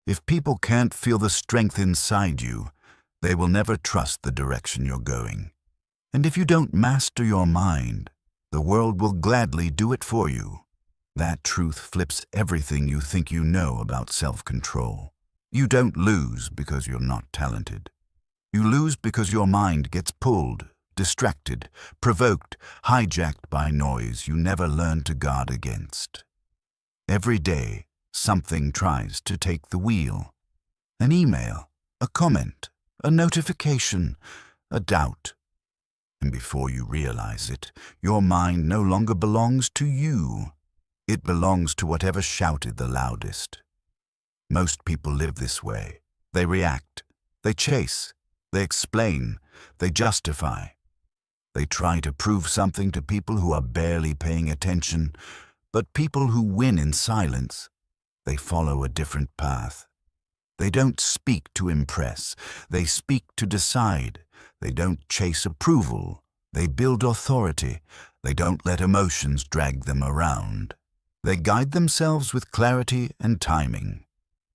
If people can't feel the strength inside you, they will never trust the direction you're going. And if you don't master your mind, the world will gladly do it for you. That truth flips everything you think you know about self-control. You don't lose because you're not talented. You lose because your mind gets pulled, distracted, provoked, hijacked by noise you never learned to guard against. Every day, something tries to take the wheel. An email, a comment, a notification, a doubt. And before you realize it, your mind no longer belongs to you. It belongs to whatever shouted the loudest. Most people live this way. They react, they chase, they explain, they justify. They try to prove something to people who are barely paying attention, but people who win in silence, they follow a different path. They don't speak to impress, they speak to decide. They don't chase approval, they build authority. They don't let emotions drag them around. They guide themselves with clarity and timing.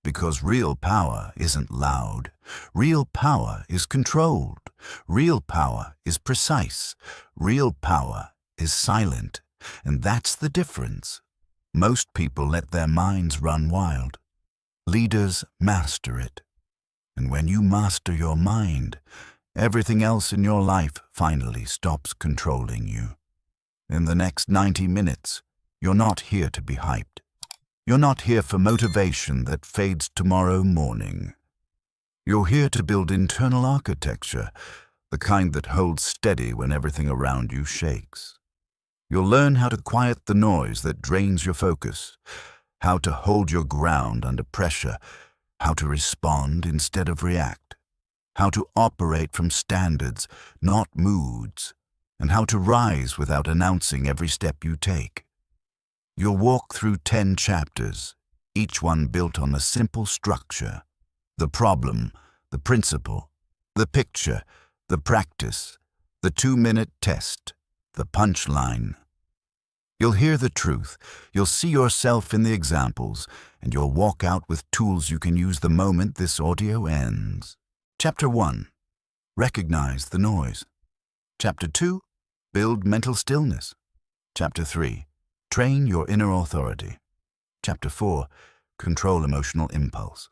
Because real power isn't loud. Real power is controlled. Real power is precise. Real power is silent. And that's the difference. Most people let their minds run wild. Leaders master it. And when you master your mind, everything else in your life finally stops controlling you. In the next 90 minutes, you're not here to be hyped. You're not here for motivation that fades tomorrow morning. You're here to build internal architecture, the kind that holds steady when everything around you shakes. You'll learn how to quiet the noise that drains your focus, how to hold your ground under pressure, how to respond instead of react, how to operate from standards, not moods, and how to rise without announcing every step you take. You'll walk through 10 chapters, each one built on a simple structure: the problem, the principle, the picture, the practice, the 2-minute test, the punchline. You'll hear the truth, you'll see yourself in the examples, and you'll walk out with tools you can use the moment this audio ends. Chapter 1. Recognize the noise. Chapter 2. Build mental stillness. Chapter 3. Train your inner authority. Chapter 4. Control emotional impulse.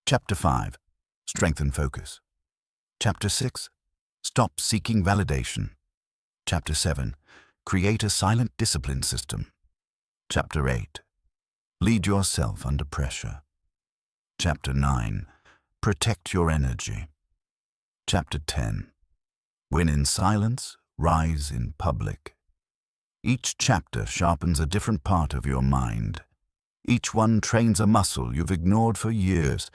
Chapter 5. Strengthen focus. Chapter 6. Stop seeking validation. Chapter 7. Create a silent discipline system. Chapter 8. Lead yourself under pressure. Chapter 9. Protect your energy. Chapter 10. Win in silence, rise in public. Each chapter sharpens a different part of your mind. Each one trains a muscle you've ignored for years.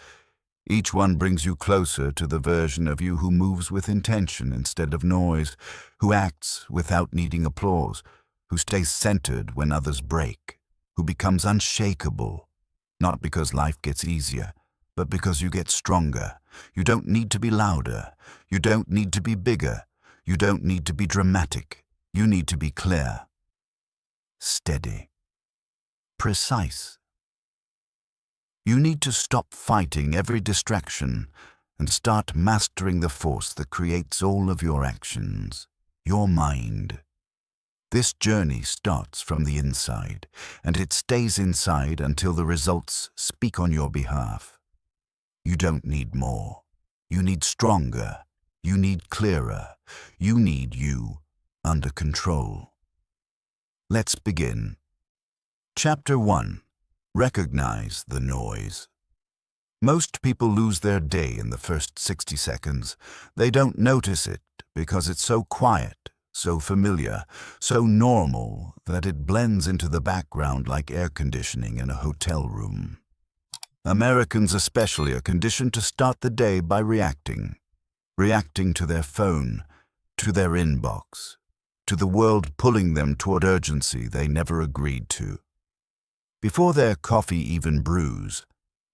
Each one brings you closer to the version of you who moves with intention instead of noise, who acts without needing applause, who stays centered when others break, who becomes unshakable, not because life gets easier, but because you get stronger. You don't need to be louder. You don't need to be bigger. You don't need to be dramatic. You need to be clear, steady, precise. You need to stop fighting every distraction and start mastering the force that creates all of your actions, your mind. This journey starts from the inside, and it stays inside until the results speak on your behalf. You don't need more. You need stronger. You need clearer. You need you under control. Let's begin. Chapter 1. Recognize the noise. Most people lose their day in the first 60 seconds. They don't notice it because it's so quiet, so familiar, so normal that it blends into the background like air conditioning in a hotel room. Americans especially are conditioned to start the day by reacting to their phone, to their inbox, to the world pulling them toward urgency they never agreed to. Before their coffee even brews,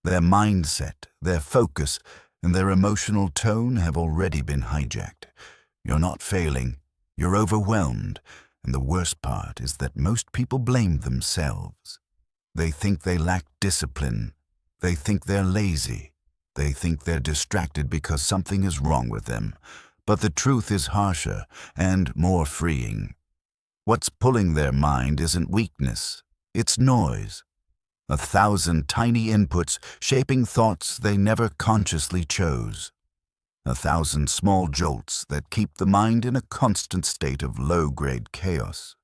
their mindset, their focus, and their emotional tone have already been hijacked. You're not failing, you're overwhelmed, and the worst part is that most people blame themselves. They think they lack discipline, They think they're lazy. They think they're distracted because something is wrong with them. But the truth is harsher and more freeing. What's pulling their mind isn't weakness, it's noise. 1,000 tiny inputs shaping thoughts they never consciously chose. 1,000 small jolts that keep the mind in a constant state of low-grade chaos.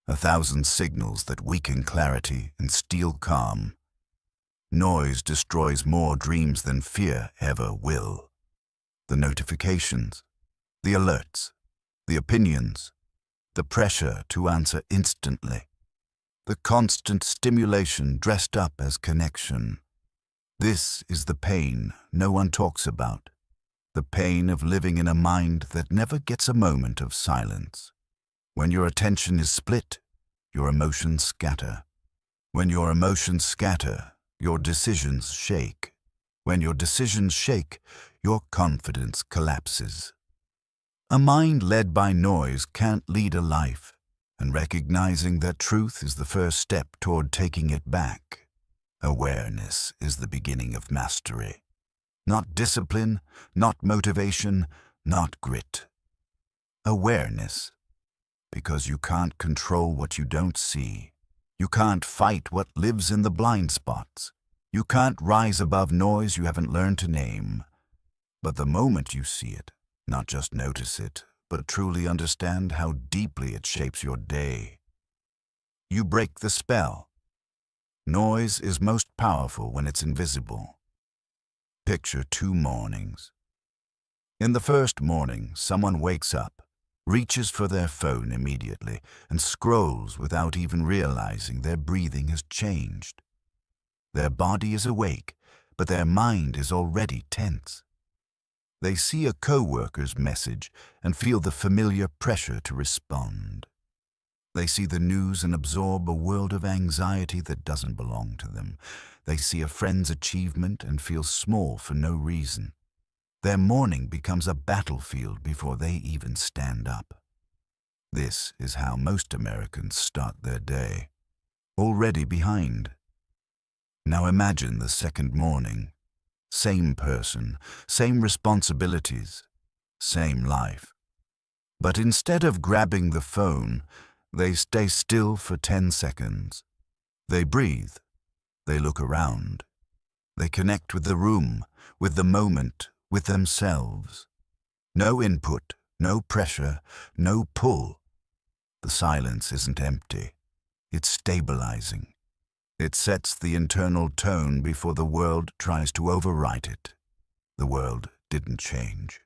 1,000 signals that weaken clarity and steal calm. Noise destroys more dreams than fear ever will. The notifications, the alerts, the opinions, the pressure to answer instantly, the constant stimulation dressed up as connection. This is the pain no one talks about, the pain of living in a mind that never gets a moment of silence. When your attention is split, your emotions scatter. When your emotions scatter, your decisions shake. When your decisions shake, your confidence collapses. A mind led by noise can't lead a life, and recognizing that truth is the first step toward taking it back. Awareness is the beginning of mastery. Not discipline, not motivation, not grit. Awareness, because you can't control what you don't see. You can't fight what lives in the blind spots. You can't rise above noise you haven't learned to name. But the moment you see it, not just notice it, but truly understand how deeply it shapes your day, you break the spell. Noise is most powerful when it's invisible. Picture 2 mornings. In the first morning, someone wakes up, reaches for their phone immediately, and scrolls without even realizing their breathing has changed. Their body is awake, but their mind is already tense. They see a co-worker's message and feel the familiar pressure to respond. They see the news and absorb a world of anxiety that doesn't belong to them. They see a friend's achievement and feel small for no reason. Their morning becomes a battlefield before they even stand up. This is how most Americans start their day, already behind. Now imagine the second morning. Same person, same responsibilities, same life. But instead of grabbing the phone, they stay still for 10 seconds. They breathe. They look around. They connect with the room, with the moment, with themselves. No input, no pressure, no pull. The silence isn't empty. It's stabilizing. It sets the internal tone before the world tries to overwrite it. The world didn't change.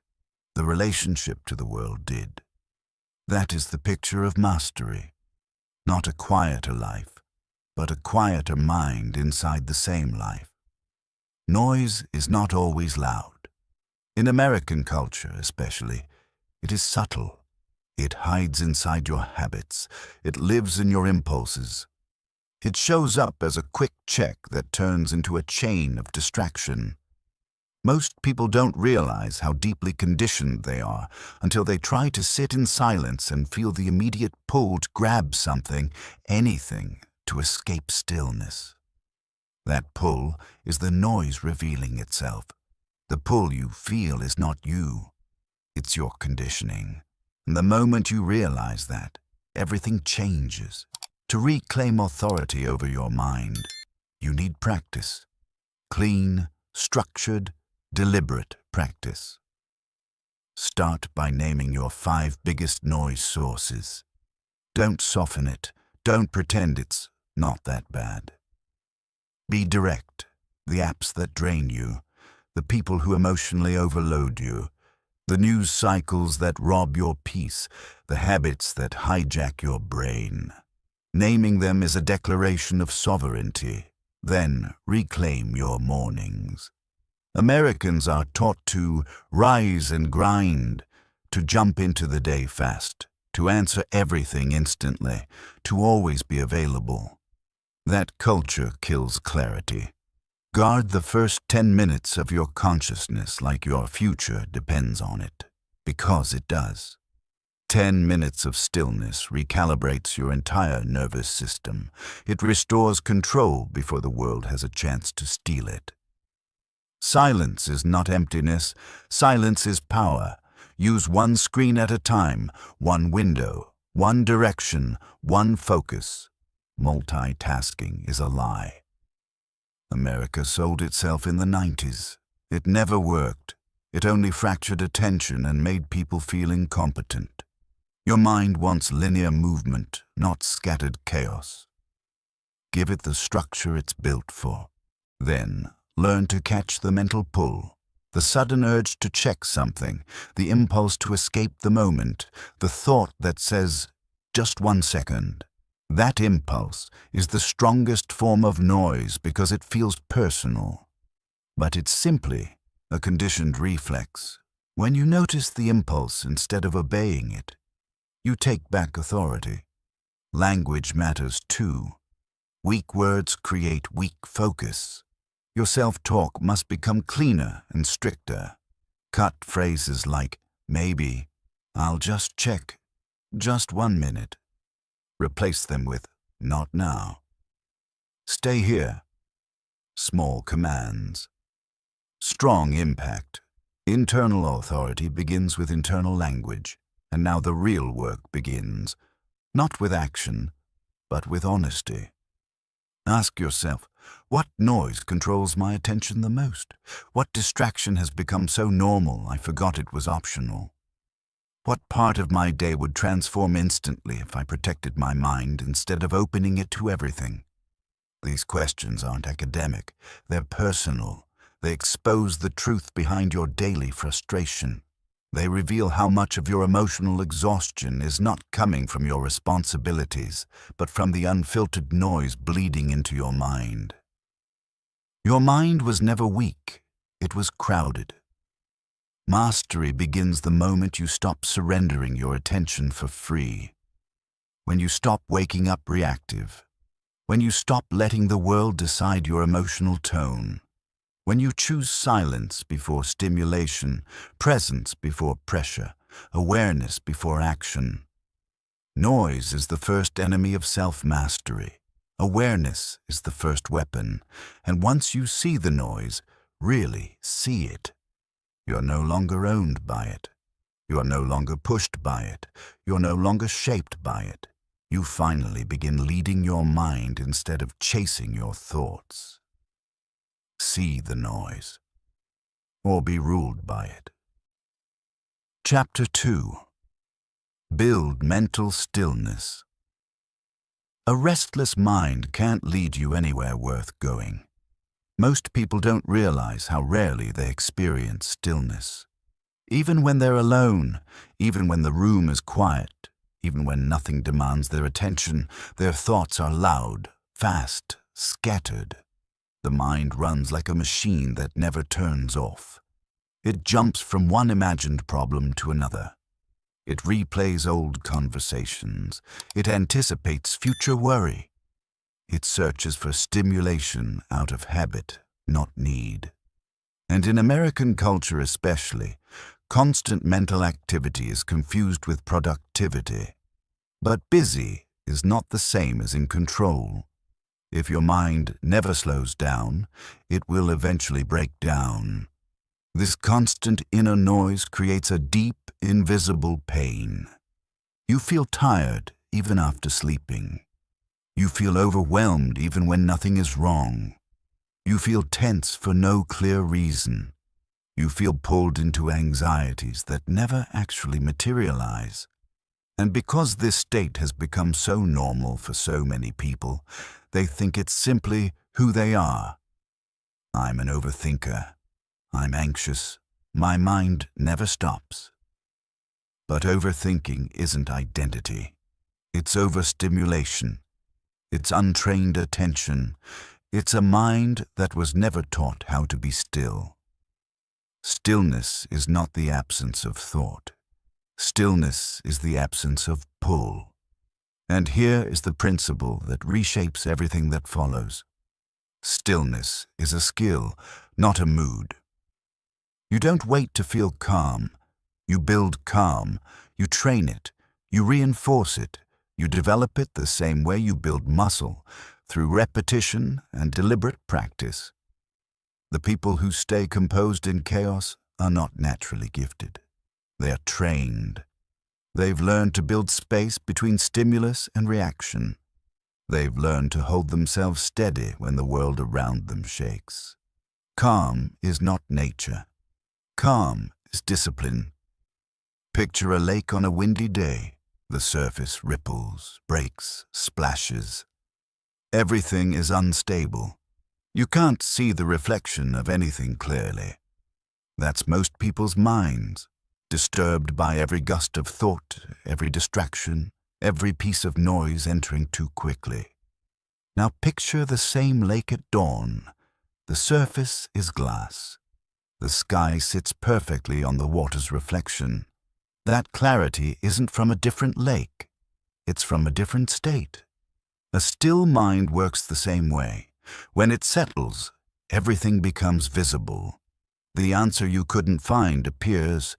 The relationship to the world did. That is the picture of mastery. Not a quieter life, but a quieter mind inside the same life. Noise is not always loud. In American culture especially, it is subtle. It hides inside your habits. It lives in your impulses. It shows up as a quick check that turns into a chain of distraction. Most people don't realize how deeply conditioned they are until they try to sit in silence and feel the immediate pull to grab something, anything, to escape stillness. That pull is the noise revealing itself. The pull you feel is not you. It's your conditioning. And the moment you realize that, everything changes. To reclaim authority over your mind, you need practice. Clean, structured, deliberate practice. Start by naming your 5 biggest noise sources. Don't soften it. Don't pretend it's not that bad. Be direct. The apps that drain you, the people who emotionally overload you, the news cycles that rob your peace, the habits that hijack your brain. Naming them is a declaration of sovereignty. Then reclaim your mornings. Americans are taught to rise and grind, to jump into the day fast, to answer everything instantly, to always be available. That culture kills clarity. Guard the first 10 minutes of your consciousness like your future depends on it, because it does. 10 minutes of stillness recalibrates your entire nervous system. It restores control before the world has a chance to steal it. Silence is not emptiness. Silence is power. Use one screen at a time, one window, one direction, one focus. Multitasking is a lie. America sold itself in the 90s. It never worked. It only fractured attention and made people feel incompetent. Your mind wants linear movement, not scattered chaos. Give it the structure it's built for. Then, learn to catch the mental pull, the sudden urge to check something, the impulse to escape the moment, the thought that says, "Just 1 second." That impulse is the strongest form of noise because it feels personal. But it's simply a conditioned reflex. When you notice the impulse instead of obeying it, you take back authority. Language matters too. Weak words create weak focus. Your self-talk must become cleaner and stricter. Cut phrases like, "Maybe," "I'll just check," "Just 1 minute." Replace them with, "Not now." "Stay here." Small commands. Strong impact. Internal authority begins with internal language. And now the real work begins, not with action, but with honesty. Ask yourself, what noise controls my attention the most? What distraction has become so normal I forgot it was optional? What part of my day would transform instantly if I protected my mind instead of opening it to everything? These questions aren't academic, they're personal. They expose the truth behind your daily frustration. They reveal how much of your emotional exhaustion is not coming from your responsibilities, but from the unfiltered noise bleeding into your mind. Your mind was never weak. It was crowded. Mastery begins the moment you stop surrendering your attention for free. When you stop waking up reactive. When you stop letting the world decide your emotional tone. When you choose silence before stimulation, presence before pressure, awareness before action. Noise is the first enemy of self-mastery. Awareness is the first weapon. And once you see the noise, really see it, you're no longer owned by it. You are no longer pushed by it. You're no longer shaped by it. You finally begin leading your mind instead of chasing your thoughts. See the noise, or be ruled by it. Chapter 2. Build mental stillness. A restless mind can't lead you anywhere worth going. Most people don't realize how rarely they experience stillness. Even when they're alone, even when the room is quiet, even when nothing demands their attention, their thoughts are loud, fast, scattered. The mind runs like a machine that never turns off. It jumps from one imagined problem to another. It replays old conversations. It anticipates future worry. It searches for stimulation out of habit, not need. And in American culture especially, constant mental activity is confused with productivity. But busy is not the same as in control. If your mind never slows down, it will eventually break down. This constant inner noise creates a deep, invisible pain. You feel tired even after sleeping. You feel overwhelmed even when nothing is wrong. You feel tense for no clear reason. You feel pulled into anxieties that never actually materialize. And because this state has become so normal for so many people, they think it's simply who they are. I'm an overthinker. I'm anxious. My mind never stops. But overthinking isn't identity. It's overstimulation. It's untrained attention. It's a mind that was never taught how to be still. Stillness is not the absence of thought. Stillness is the absence of pull. And here is the principle that reshapes everything that follows. Stillness is a skill, not a mood. You don't wait to feel calm. You build calm. You train it. You reinforce it. You develop it the same way you build muscle, through repetition and deliberate practice. The people who stay composed in chaos are not naturally gifted. They are trained. They've learned to build space between stimulus and reaction. They've learned to hold themselves steady when the world around them shakes. Calm is not nature. Calm is discipline. Picture a lake on a windy day. The surface ripples, breaks, splashes. Everything is unstable. You can't see the reflection of anything clearly. That's most people's minds, disturbed by every gust of thought, every distraction, every piece of noise entering too quickly. Now picture the same lake at dawn. The surface is glass. The sky sits perfectly on the water's reflection. That clarity isn't from a different lake. It's from a different state. A still mind works the same way. When it settles, everything becomes visible. The answer you couldn't find appears.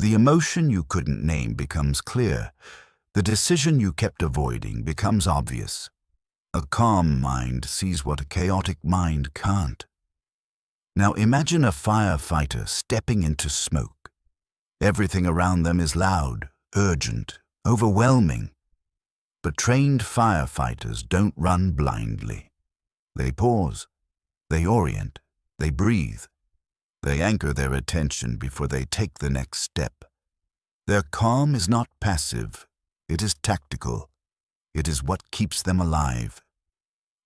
The emotion you couldn't name becomes clear. The decision you kept avoiding becomes obvious. A calm mind sees what a chaotic mind can't. Now imagine a firefighter stepping into smoke. Everything around them is loud, urgent, overwhelming. But trained firefighters don't run blindly. They pause, they orient, they breathe. They anchor their attention before they take the next step. Their calm is not passive, it is tactical. It is what keeps them alive.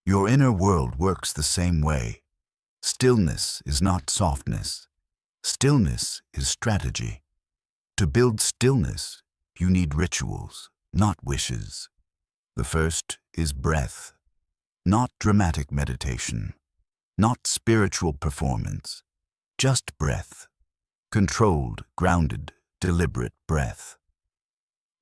Your inner world works the same way. Stillness is not softness. Stillness is strategy. To build stillness, you need rituals, not wishes. The first is breath, not dramatic meditation, not spiritual performance, just breath. Controlled, grounded, deliberate breath.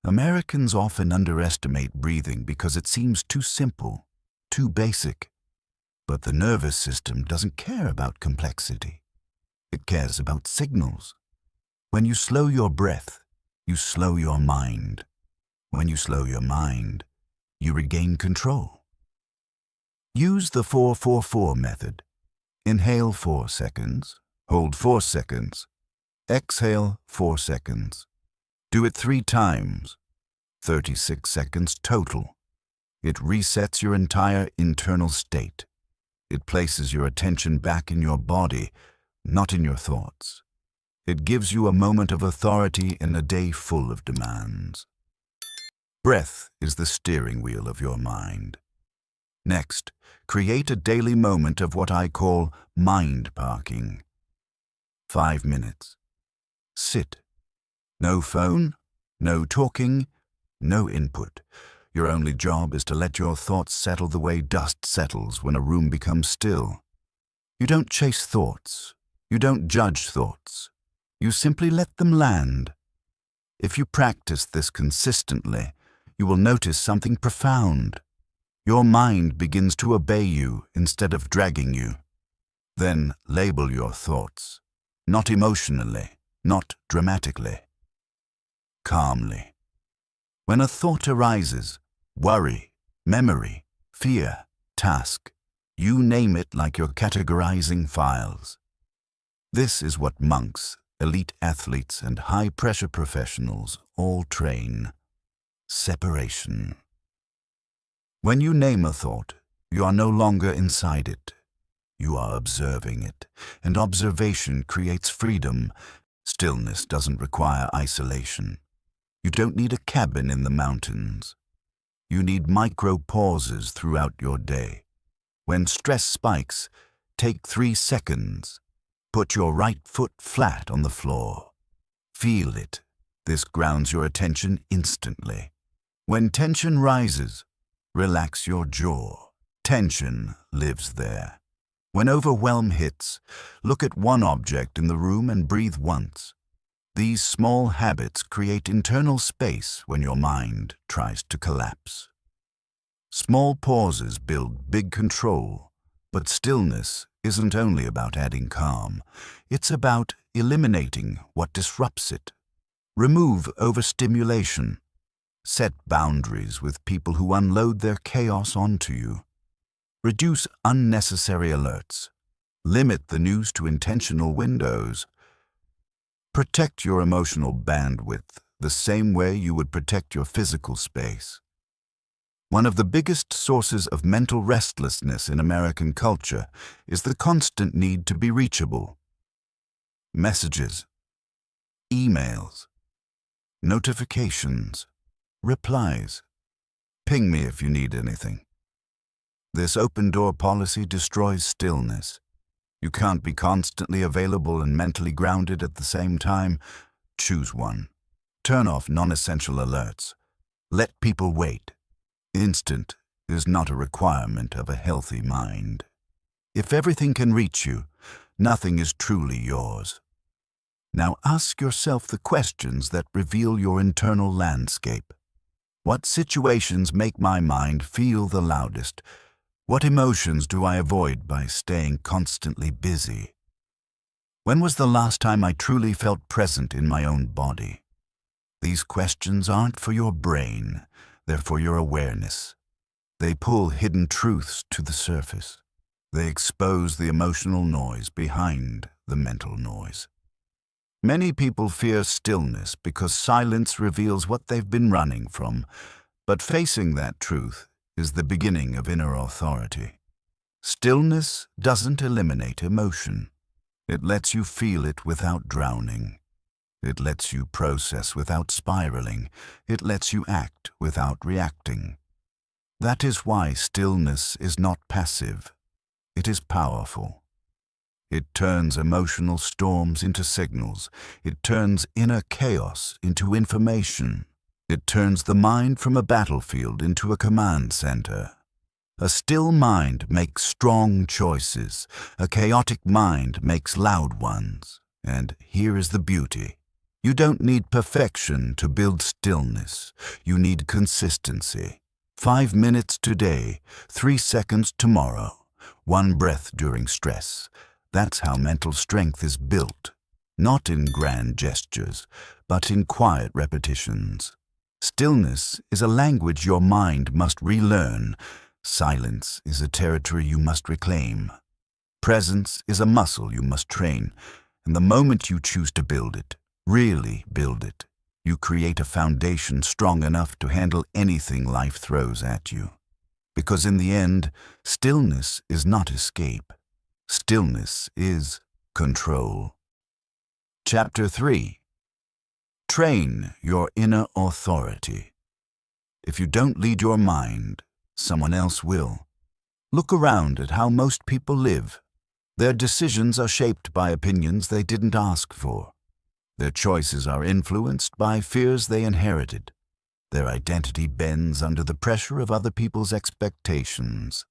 Americans often underestimate breathing because it seems too simple, too basic. But the nervous system doesn't care about complexity. It cares about signals. When you slow your breath, you slow your mind. When you slow your mind, you regain control. Use the 4-4-4 method. Inhale 4 seconds, hold 4 seconds, exhale 4 seconds. Do it 3 times, 36 seconds total. It resets your entire internal state. It places your attention back in your body, not in your thoughts. It gives you a moment of authority in a day full of demands. Breath is the steering wheel of your mind. Next, create a daily moment of what I call mind parking. 5 minutes. Sit. No phone, no talking, no input. Your only job is to let your thoughts settle the way dust settles when a room becomes still. You don't chase thoughts. You don't judge thoughts. You simply let them land. If you practice this consistently, you will notice something profound. Your mind begins to obey you instead of dragging you. Then label your thoughts, not emotionally, not dramatically, calmly. When a thought arises, worry, memory, fear, task, you name it like you're categorizing files. This is what monks, elite athletes, and high-pressure professionals all train. Separation. When you name a thought, you are no longer inside it. You are observing it, and observation creates freedom. Stillness doesn't require isolation. You don't need a cabin in the mountains. You need micro-pauses throughout your day. When stress spikes, take 3 seconds. Put your right foot flat on the floor. Feel it. This grounds your attention instantly. When tension rises, relax your jaw. Tension lives there. When overwhelm hits, look at one object in the room and breathe once. These small habits create internal space when your mind tries to collapse. Small pauses build big control, but stillness isn't only about adding calm. It's about eliminating what disrupts it. Remove overstimulation. Set boundaries with people who unload their chaos onto you. Reduce unnecessary alerts. Limit the news to intentional windows. Protect your emotional bandwidth the same way you would protect your physical space. One of the biggest sources of mental restlessness in American culture is the constant need to be reachable. Messages, emails, notifications, replies. Ping me if you need anything. This open-door policy destroys stillness. You can't be constantly available and mentally grounded at the same time. Choose one. Turn off non-essential alerts. Let people wait. Instant is not a requirement of a healthy mind. If everything can reach you, nothing is truly yours. Now ask yourself the questions that reveal your internal landscape. What situations make my mind feel the loudest? What emotions do I avoid by staying constantly busy? When was the last time I truly felt present in my own body? These questions aren't for your brain, they're for your awareness. They pull hidden truths to the surface. They expose the emotional noise behind the mental noise. Many people fear stillness because silence reveals what they've been running from, but facing that truth is the beginning of inner authority. Stillness doesn't eliminate emotion. It lets you feel it without drowning. It lets you process without spiraling. It lets you act without reacting. That is why stillness is not passive. It is powerful. It turns emotional storms into signals. It turns inner chaos into information. It turns the mind from a battlefield into a command center. A still mind makes strong choices. A chaotic mind makes loud ones. And here is the beauty. You don't need perfection to build stillness. You need consistency. 5 minutes today, 3 seconds tomorrow, 1 breath during stress. That's how mental strength is built. Not in grand gestures, but in quiet repetitions. Stillness is a language your mind must relearn. Silence is a territory you must reclaim. Presence is a muscle you must train. And the moment you choose to build it, really build it, you create a foundation strong enough to handle anything life throws at you. Because in the end, stillness is not escape. Stillness is control. Chapter 3. Train your inner authority. If you don't lead your mind, someone else will. Look around at how most people live. Their decisions are shaped by opinions they didn't ask for. Their choices are influenced by fears they inherited. Their identity bends under the pressure of other people's expectations.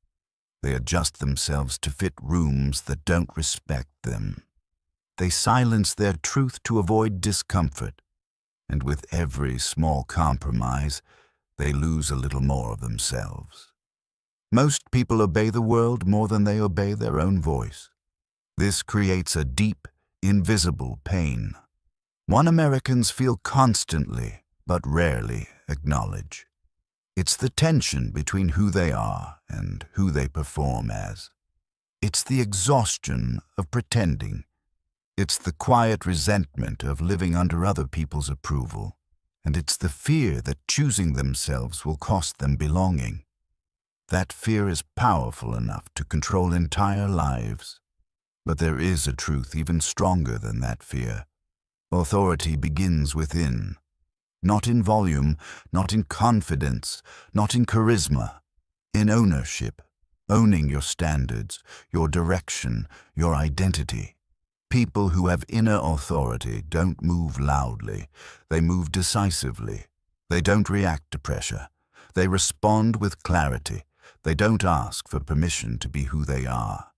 They adjust themselves to fit rooms that don't respect them. They silence their truth to avoid discomfort. And with every small compromise, they lose a little more of themselves. Most people obey the world more than they obey their own voice. This creates a deep, invisible pain. One Americans feel constantly, but rarely acknowledge. It's the tension between who they are and who they perform as. It's the exhaustion of pretending. It's the quiet resentment of living under other people's approval. And it's the fear that choosing themselves will cost them belonging. That fear is powerful enough to control entire lives. But there is a truth even stronger than that fear. Authority begins within. Not in volume, not in confidence, not in charisma. In ownership. Owning your standards, your direction, your identity. People who have inner authority don't move loudly. They move decisively. They don't react to pressure. They respond with clarity. They don't ask for permission to be who they are.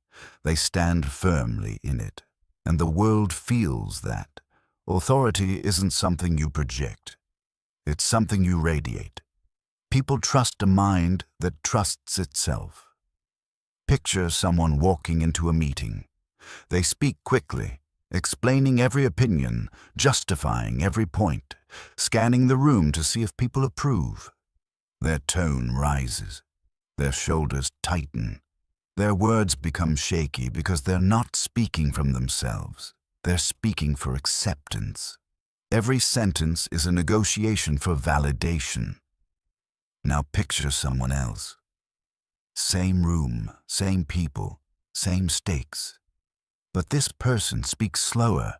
They stand firmly in it. And the world feels that. Authority isn't something you project. It's something you radiate. People trust a mind that trusts itself. Picture someone walking into a meeting. They speak quickly, explaining every opinion, justifying every point, scanning the room to see if people approve. Their tone rises. Their shoulders tighten. Their words become shaky because they're not speaking from themselves. They're speaking for acceptance. Every sentence is a negotiation for validation. Now picture someone else. Same room, same people, same stakes. But this person speaks slower.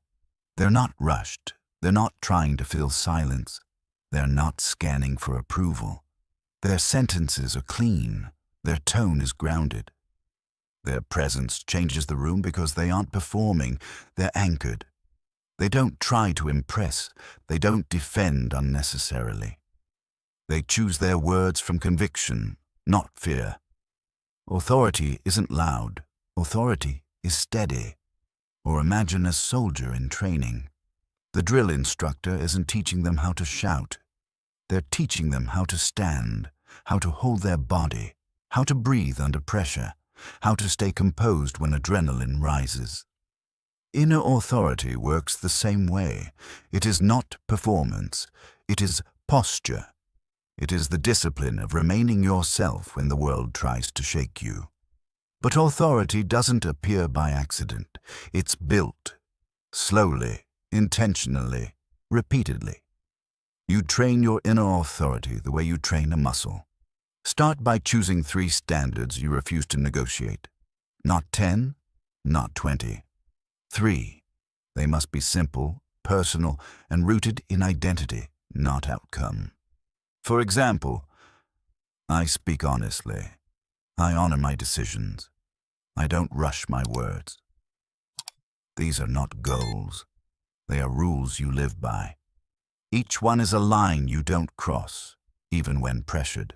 They're not rushed. They're not trying to fill silence. They're not scanning for approval. Their sentences are clean. Their tone is grounded. Their presence changes the room because they aren't performing. They're anchored. They don't try to impress. They don't defend unnecessarily. They choose their words from conviction, not fear. Authority isn't loud. Authority is steady. Or imagine a soldier in training. The drill instructor isn't teaching them how to shout. They're teaching them how to stand, how to hold their body, how to breathe under pressure, how to stay composed when adrenaline rises. Inner authority works the same way. It is not performance. It is posture. It is the discipline of remaining yourself when the world tries to shake you. But authority doesn't appear by accident. It's built, slowly, intentionally, repeatedly. You train your inner authority the way you train a muscle. Start by choosing 3 standards you refuse to negotiate. Not 10, not 20. 3. They must be simple, personal, and rooted in identity, not outcome. For example, I speak honestly. I honor my decisions. I don't rush my words. These are not goals. They are rules you live by. Each one is a line you don't cross, even when pressured.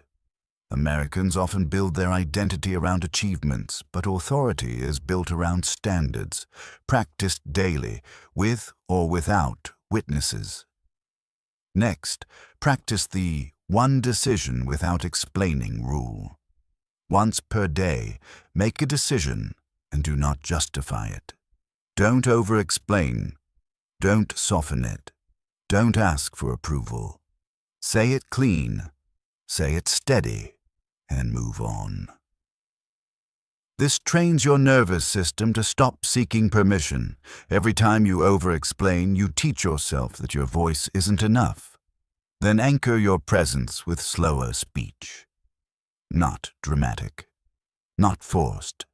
Americans often build their identity around achievements, but authority is built around standards, practiced daily, with or without witnesses. Next, practice the one decision without explaining rule. Once per day, make a decision and do not justify it. Don't over-explain. Don't soften it. Don't ask for approval. Say it clean. Say it steady. And move on. This trains your nervous system to stop seeking permission. Every time you over-explain, you teach yourself that your voice isn't enough. Then anchor your presence with slower speech. Not dramatic. Not forced.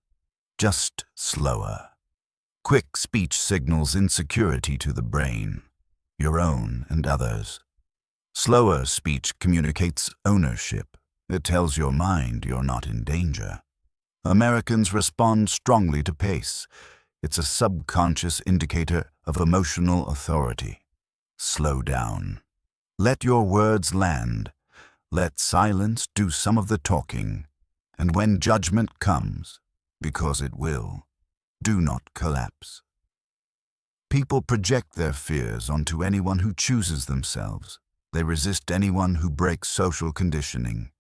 Just slower. Quick speech signals insecurity to the brain, your own and others. Slower speech communicates ownership. It tells your mind you're not in danger. Americans respond strongly to pace. It's a subconscious indicator of emotional authority. Slow down. Let your words land. Let silence do some of the talking. And when judgment comes, because it will, do not collapse. People project their fears onto anyone who chooses themselves. They resist anyone who breaks social conditioning.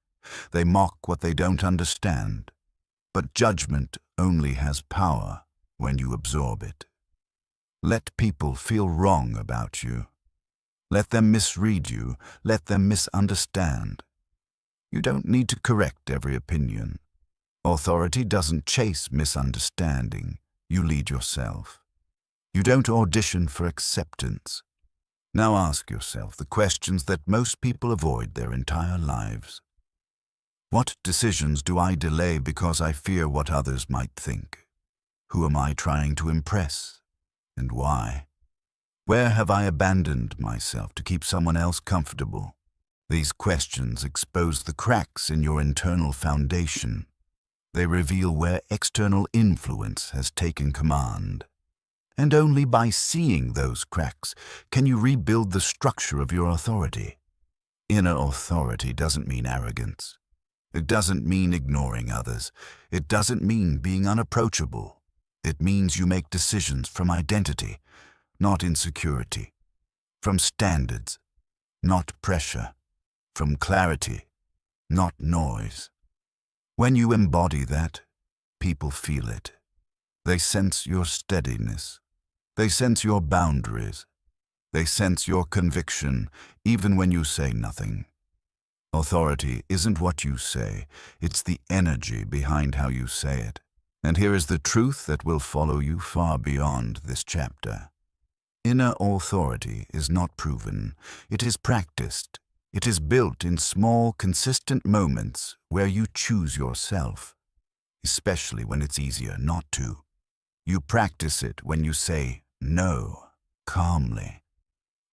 They mock what they don't understand. But judgment only has power when you absorb it. Let people feel wrong about you. Let them misread you. Let them misunderstand. You don't need to correct every opinion. Authority doesn't chase misunderstanding. You lead yourself. You don't audition for acceptance. Now ask yourself the questions that most people avoid their entire lives. What decisions do I delay because I fear what others might think? Who am I trying to impress? And why? Where have I abandoned myself to keep someone else comfortable? These questions expose the cracks in your internal foundation. They reveal where external influence has taken command. And only by seeing those cracks can you rebuild the structure of your authority. Inner authority doesn't mean arrogance. It doesn't mean ignoring others. It doesn't mean being unapproachable. It means you make decisions from identity, not insecurity. From standards, not pressure. From clarity, not noise. When you embody that, people feel it. They sense your steadiness. They sense your boundaries. They sense your conviction, even when you say nothing. Authority isn't what you say, it's the energy behind how you say it. And here is the truth that will follow you far beyond this chapter. Inner authority is not proven, it is practiced. It is built in small, consistent moments where you choose yourself, especially when it's easier not to. You practice it when you say no calmly,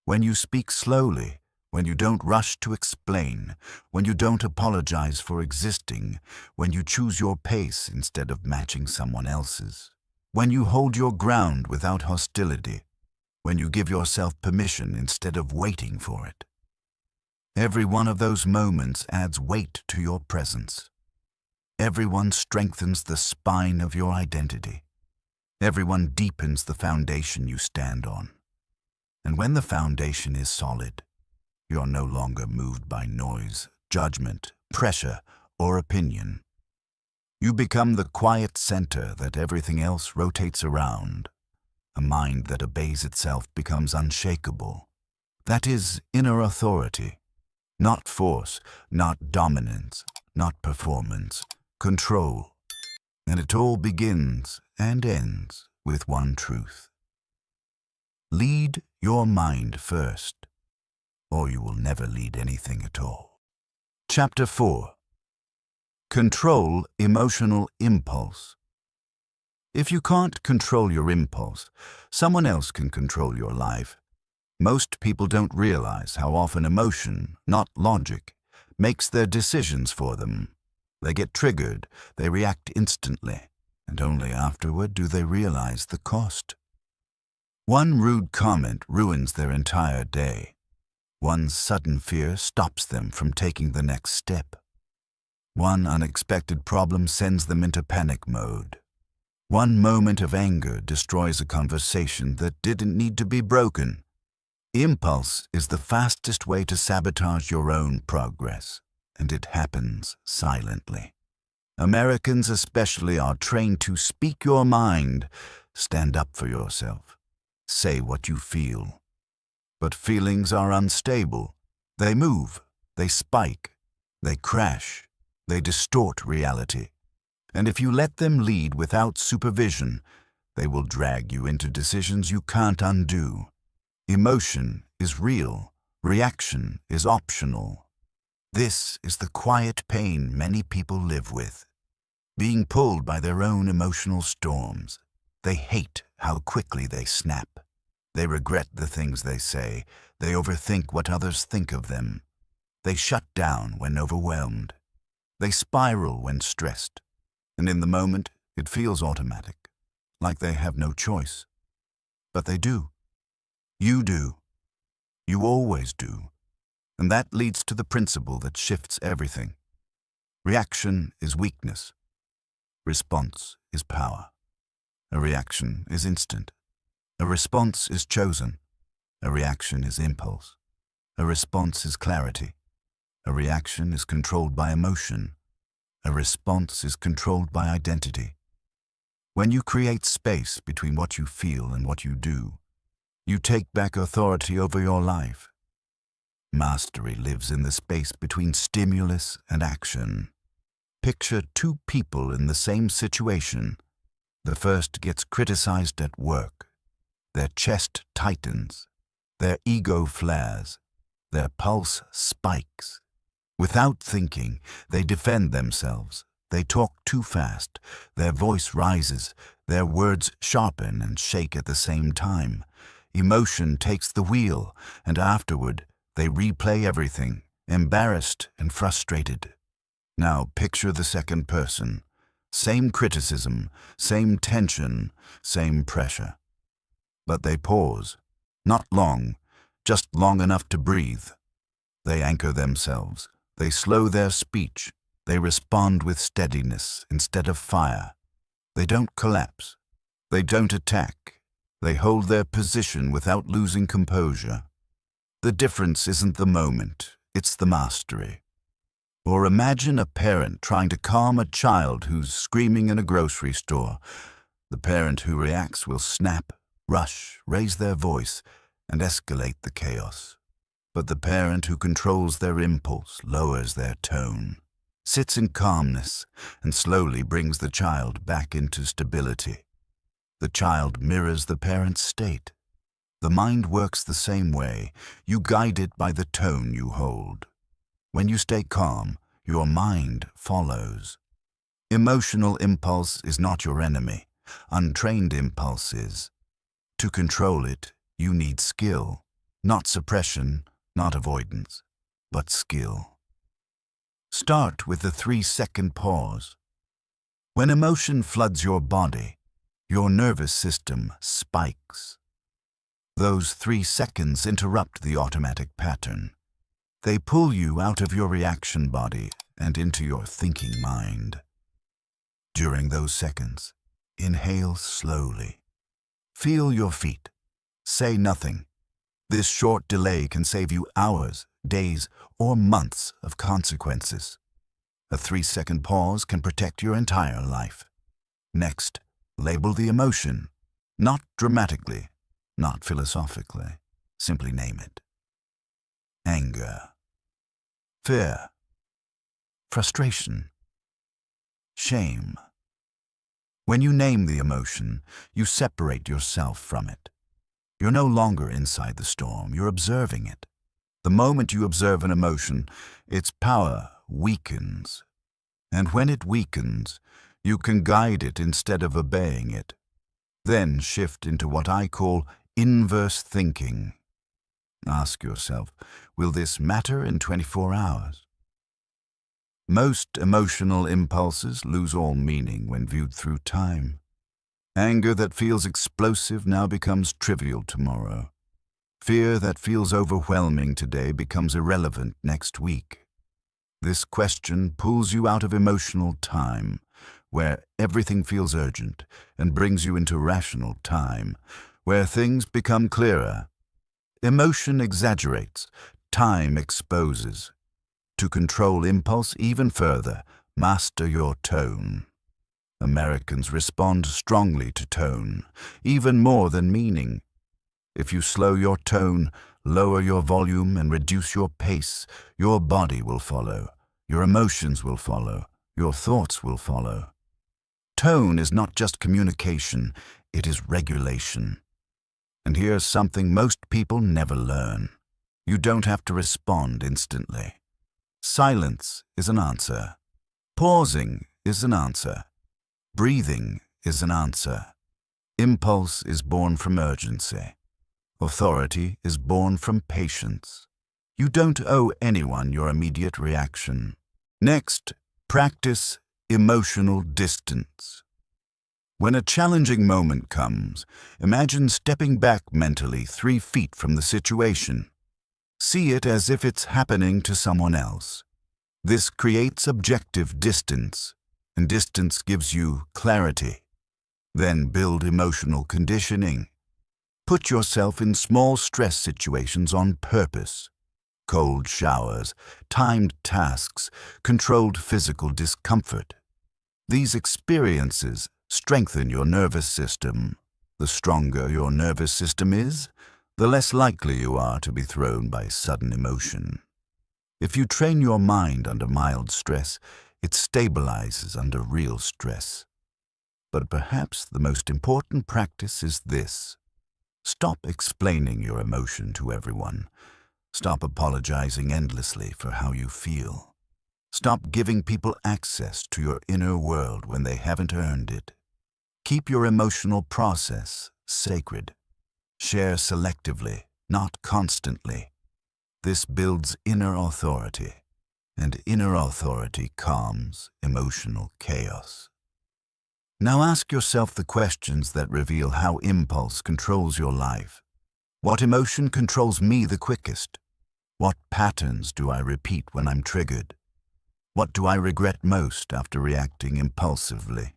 when you speak slowly, when you don't rush to explain, when you don't apologize for existing, when you choose your pace instead of matching someone else's, when you hold your ground without hostility, when you give yourself permission instead of waiting for it. Every one of those moments adds weight to your presence. Every one strengthens the spine of your identity. Every one deepens the foundation you stand on. And when the foundation is solid, you are no longer moved by noise, judgment, pressure, or opinion. You become the quiet center that everything else rotates around. A mind that obeys itself becomes unshakable. That is inner authority. Not force, not dominance, not performance, control. And it all begins and ends with one truth. Lead your mind first, or you will never lead anything at all. Chapter 4. Control emotional impulse. If you can't control your impulse, someone else can control your life. Most people don't realize how often emotion, not logic, makes their decisions for them. They get triggered, they react instantly, and only afterward do they realize the cost. One rude comment ruins their entire day. One sudden fear stops them from taking the next step. One unexpected problem sends them into panic mode. One moment of anger destroys a conversation that didn't need to be broken. Impulse is the fastest way to sabotage your own progress, and it happens silently. Americans especially are trained to speak your mind, stand up for yourself, say what you feel. But feelings are unstable. They move, they spike, they crash, they distort reality. And if you let them lead without supervision, they will drag you into decisions you can't undo. Emotion is real, reaction is optional. This is the quiet pain many people live with. Being pulled by their own emotional storms. They hate how quickly they snap. They regret the things they say. They overthink what others think of them. They shut down when overwhelmed. They spiral when stressed. And in the moment, it feels automatic, like they have no choice. But they do. You do. You always do. And that leads to the principle that shifts everything. Reaction is weakness. Response is power. A reaction is instant. A response is chosen. A reaction is impulse. A response is clarity. A reaction is controlled by emotion. A response is controlled by identity. When you create space between what you feel and what you do, you take back authority over your life. Mastery lives in the space between stimulus and action. Picture two people in the same situation. The first gets criticized at work. Their chest tightens. Their ego flares. Their pulse spikes. Without thinking, they defend themselves. They talk too fast. Their voice rises. Their words sharpen and shake at the same time. Emotion takes the wheel, and afterward, they replay everything, embarrassed and frustrated. Now picture the second person. Same criticism, same tension, same pressure. But they pause. Not long, just long enough to breathe. They anchor themselves. They slow their speech. They respond with steadiness instead of fire. They don't collapse. They don't attack. They hold their position without losing composure. The difference isn't the moment, it's the mastery. Or imagine a parent trying to calm a child who's screaming in a grocery store. The parent who reacts will snap, rush, raise their voice, and escalate the chaos. But the parent who controls their impulse lowers their tone, sits in calmness, and slowly brings the child back into stability. The child mirrors the parent's state. The mind works the same way. You guide it by the tone you hold. When you stay calm, your mind follows. Emotional impulse is not your enemy. Untrained impulse is. To control it, you need skill, not suppression, not avoidance, but skill. Start with the 3-second pause. When emotion floods your body, your nervous system spikes. Those 3 seconds interrupt the automatic pattern. They pull you out of your reaction body and into your thinking mind. During those seconds, inhale slowly. Feel your feet. Say nothing. This short delay can save you hours, days, or months of consequences. A 3-second pause can protect your entire life. Next, label the emotion. Not dramatically, not philosophically. Simply name it. Anger, fear, frustration, shame. When you name the emotion, you separate yourself from it. You're no longer inside the storm, you're observing it. The moment you observe an emotion, its power weakens. And when it weakens, you can guide it instead of obeying it. Then shift into what I call inverse thinking. Ask yourself, will this matter in 24 hours? Most emotional impulses lose all meaning when viewed through time. Anger that feels explosive now becomes trivial tomorrow. Fear that feels overwhelming today becomes irrelevant next week. This question pulls you out of emotional time, where everything feels urgent, and brings you into rational time, where things become clearer. Emotion exaggerates, time exposes. To control impulse even further, master your tone. Americans respond strongly to tone, even more than meaning. If you slow your tone, lower your volume, and reduce your pace, your body will follow, your emotions will follow, your thoughts will follow. Tone is not just communication, it is regulation. And here's something most people never learn. You don't have to respond instantly. Silence is an answer. Pausing is an answer. Breathing is an answer. Impulse is born from urgency. Authority is born from patience. You don't owe anyone your immediate reaction. Next, practice emotional distance. When a challenging moment comes, imagine stepping back mentally 3 feet from the situation. See it as if it's happening to someone else. This creates objective distance, and distance gives you clarity. Then build emotional conditioning. Put yourself in small stress situations on purpose. Cold showers, timed tasks, controlled physical discomfort. These experiences strengthen your nervous system. The stronger your nervous system is, the less likely you are to be thrown by sudden emotion. If you train your mind under mild stress, it stabilizes under real stress. But perhaps the most important practice is this. Stop explaining your emotion to everyone. Stop apologizing endlessly for how you feel. Stop giving people access to your inner world when they haven't earned it. Keep your emotional process sacred. Share selectively, not constantly. This builds inner authority, and inner authority calms emotional chaos. Now ask yourself the questions that reveal how impulse controls your life. What emotion controls me the quickest? What patterns do I repeat when I'm triggered? What do I regret most after reacting impulsively?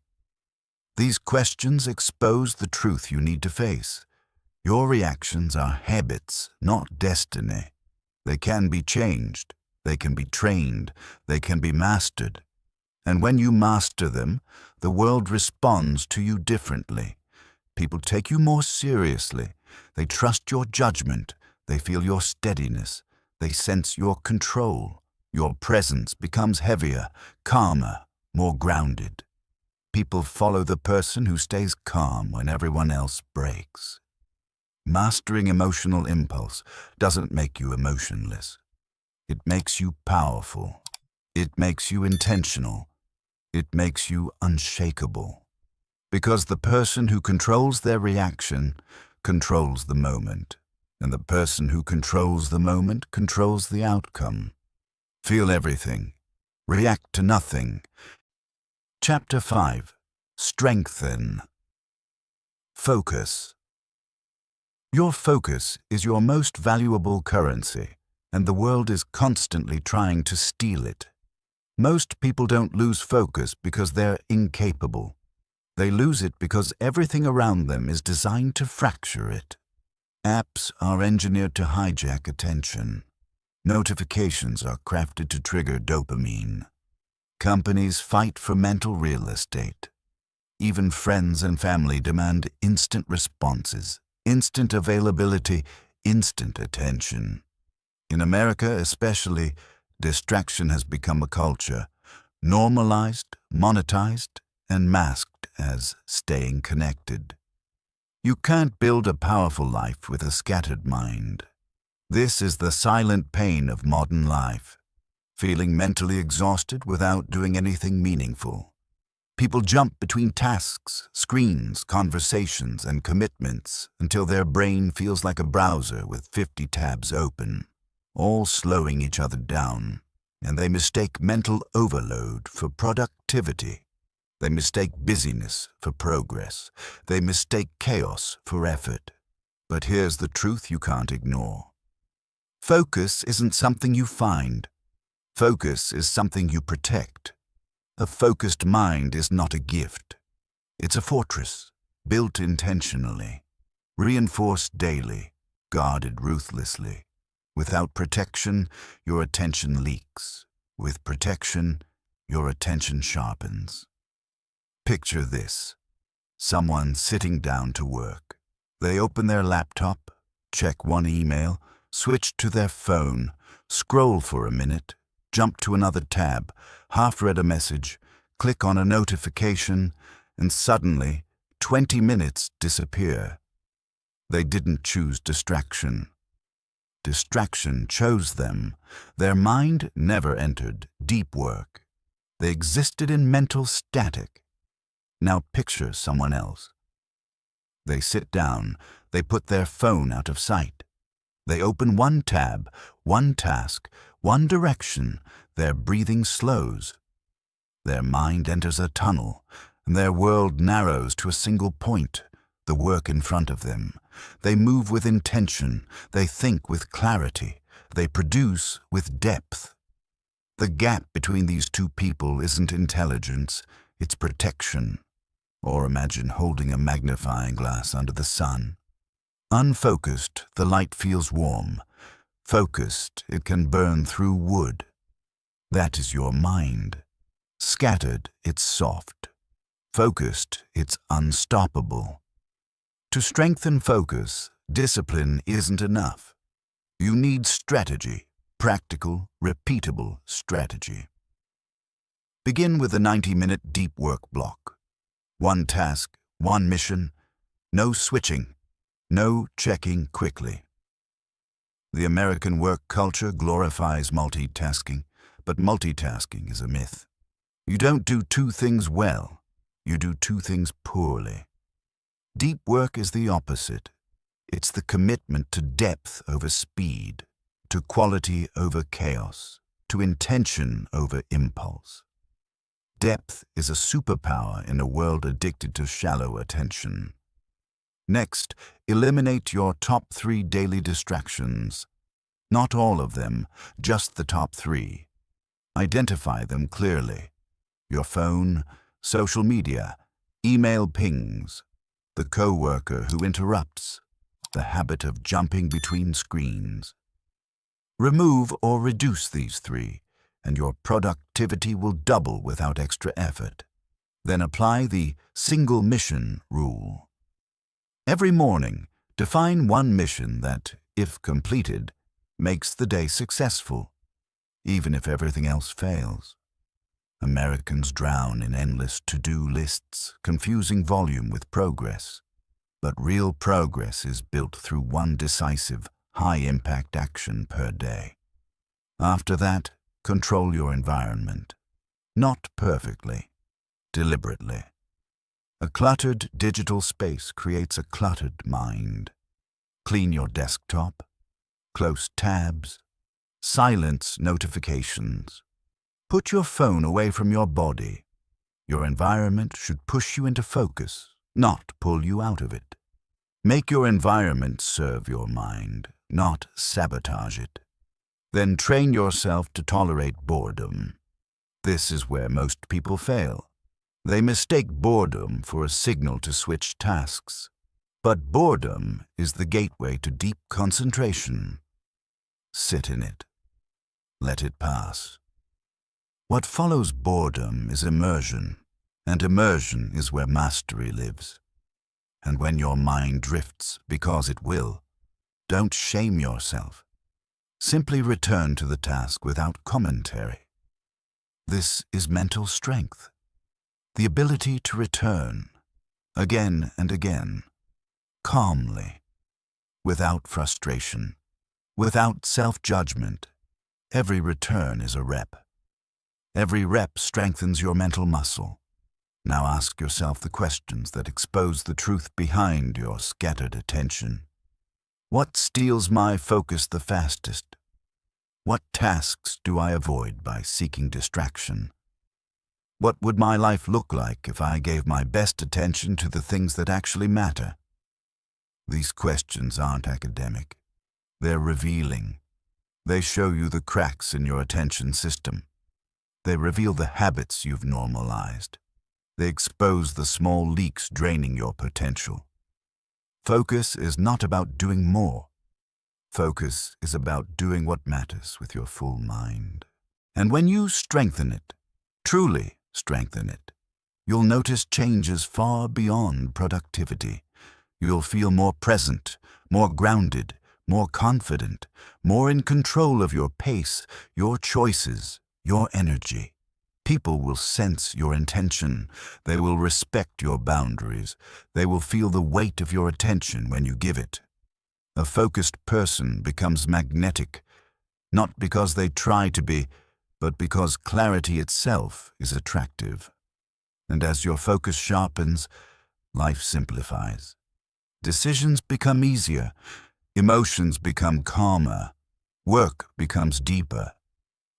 These questions expose the truth you need to face. Your reactions are habits, not destiny. They can be changed, they can be trained, they can be mastered. And when you master them, the world responds to you differently. People take you more seriously, They trust your judgment. They feel your steadiness. They sense your control. Your presence becomes heavier, calmer, more grounded. People follow the person who stays calm when everyone else breaks. Mastering emotional impulse doesn't make you emotionless. It makes you powerful. It makes you intentional. It makes you unshakable. Because the person who controls their reaction controls the moment, and the person who controls the moment controls the outcome. Feel everything. React to nothing. Chapter 5. Strengthen. Focus. Your focus is your most valuable currency, and the world is constantly trying to steal it. Most people don't lose focus because they're incapable. They lose it because everything around them is designed to fracture it. Apps are engineered to hijack attention. Notifications are crafted to trigger dopamine. Companies fight for mental real estate. Even friends and family demand instant responses, instant availability, instant attention. In America especially, distraction has become a culture, normalized, monetized, and masked as staying connected. You can't build a powerful life with a scattered mind. This is the silent pain of modern life, feeling mentally exhausted without doing anything meaningful. People jump between tasks, screens, conversations, and commitments until their brain feels like a browser with 50 tabs open, all slowing each other down, and they mistake mental overload for productivity. They mistake busyness for progress. They mistake chaos for effort. But here's the truth you can't ignore. Focus isn't something you find. Focus is something you protect. A focused mind is not a gift. It's a fortress, built intentionally, reinforced daily, guarded ruthlessly. Without protection, your attention leaks. With protection, your attention sharpens. Picture this. Someone sitting down to work. They open their laptop, check one email, switch to their phone, scroll for a minute, jump to another tab, half-read a message, click on a notification, and suddenly 20 minutes disappear. They didn't choose distraction. Distraction chose them. Their mind never entered deep work. They existed in mental static. Now picture someone else. They sit down. They put their phone out of sight. They open one tab, one task, one direction. Their breathing slows. Their mind enters a tunnel, and their world narrows to a single point, the work in front of them. They move with intention. They think with clarity. They produce with depth. The gap between these two people isn't intelligence, it's protection. Or imagine holding a magnifying glass under the sun. Unfocused, the light feels warm. Focused, it can burn through wood. That is your mind. Scattered, it's soft. Focused, it's unstoppable. To strengthen focus, discipline isn't enough. You need strategy, practical, repeatable strategy. Begin with a 90-minute deep work block. One task, one mission, no switching, no checking quickly. The American work culture glorifies multitasking, but multitasking is a myth. You don't do two things well, you do two things poorly. Deep work is the opposite. It's the commitment to depth over speed, to quality over chaos, to intention over impulse. Depth is a superpower in a world addicted to shallow attention. Next, eliminate your top 3 daily distractions. Not all of them, just the top 3. Identify them clearly. Your phone, social media, email pings, the coworker who interrupts, the habit of jumping between screens. Remove or reduce these 3, and your productivity will double without extra effort. Then apply the single mission rule. Every morning, Define one mission that, if completed, makes the day successful, even if everything else fails. Americans drown in endless to-do lists, confusing volume with progress. But real progress is built through one decisive, high-impact action per day. After that, control your environment. Not perfectly, deliberately. A cluttered digital space creates a cluttered mind. Clean your desktop, close tabs, silence notifications. Put your phone away from your body. Your environment should push you into focus, not pull you out of it. Make your environment serve your mind, not sabotage it. Then train yourself to tolerate boredom. This is where most people fail. They mistake boredom for a signal to switch tasks. But boredom is the gateway to deep concentration. Sit in it. Let it pass. What follows boredom is immersion, and immersion is where mastery lives. And when your mind drifts, because it will, don't shame yourself. Simply return to the task without commentary. This is mental strength, the ability to return, again and again, calmly, without frustration, without self-judgment. Every return is a rep. Every rep strengthens your mental muscle. Now ask yourself the questions that expose the truth behind your scattered attention. What steals my focus the fastest? What tasks do I avoid by seeking distraction? What would my life look like if I gave my best attention to the things that actually matter? These questions aren't academic. They're revealing. They show you the cracks in your attention system. They reveal the habits you've normalized. They expose the small leaks draining your potential. Focus is not about doing more. Focus is about doing what matters with your full mind. And when you strengthen it, truly strengthen it, you'll notice changes far beyond productivity. You'll feel more present, more grounded, more confident, more in control of your pace, your choices, your energy. People will sense your intention. They will respect your boundaries. They will feel the weight of your attention when you give it. A focused person becomes magnetic, not because they try to be, but because clarity itself is attractive. And as your focus sharpens, life simplifies. Decisions become easier. Emotions become calmer. Work becomes deeper.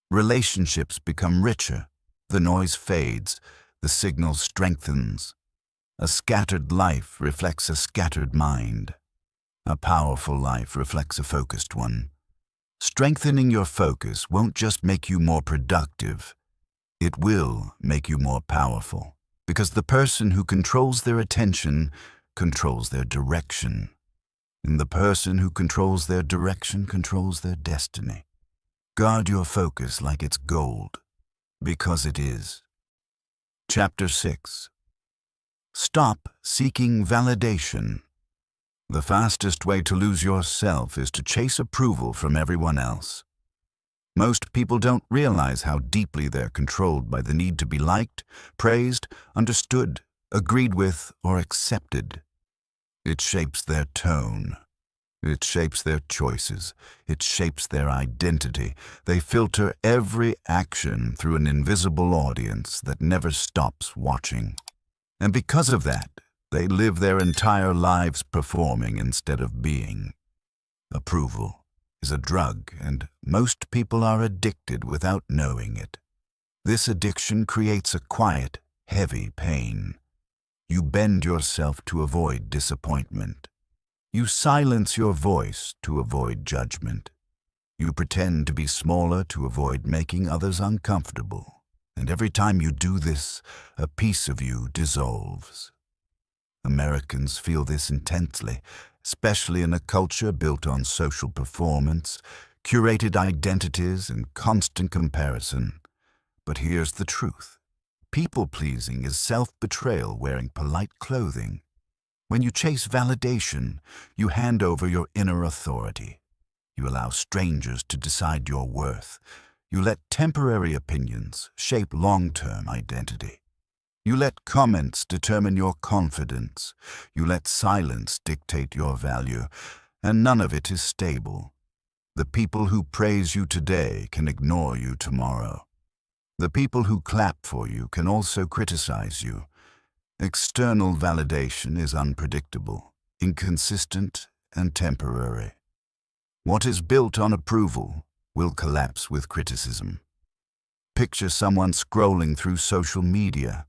Relationships become richer. The noise fades. The signal strengthens. A scattered life reflects a scattered mind. A powerful life reflects a focused one. Strengthening your focus won't just make you more productive. It will make you more powerful, because the person who controls their attention controls their direction. And the person who controls their direction controls their destiny. Guard your focus like it's gold, because it is. Chapter 6. Stop seeking validation. The fastest way to lose yourself is to chase approval from everyone else. Most people don't realize how deeply they're controlled by the need to be liked, praised, understood, agreed with, or accepted. It shapes their tone. It shapes their choices. It shapes their identity. They filter every action through an invisible audience that never stops watching. And because of that, they live their entire lives performing instead of being. Approval is a drug, and most people are addicted without knowing it. This addiction creates a quiet, heavy pain. You bend yourself to avoid disappointment. You silence your voice to avoid judgment. You pretend to be smaller to avoid making others uncomfortable. And every time you do this, a piece of you dissolves. Americans feel this intensely, especially in a culture built on social performance, curated identities, and constant comparison. But here's the truth. People-pleasing is self-betrayal wearing polite clothing. When you chase validation, you hand over your inner authority. You allow strangers to decide your worth. You let temporary opinions shape long-term identity. You let comments determine your confidence. You let silence dictate your value, and none of it is stable. The people who praise you today can ignore you tomorrow. The people who clap for you can also criticize you. External validation is unpredictable, inconsistent, and temporary. What is built on approval will collapse with criticism. Picture someone scrolling through social media.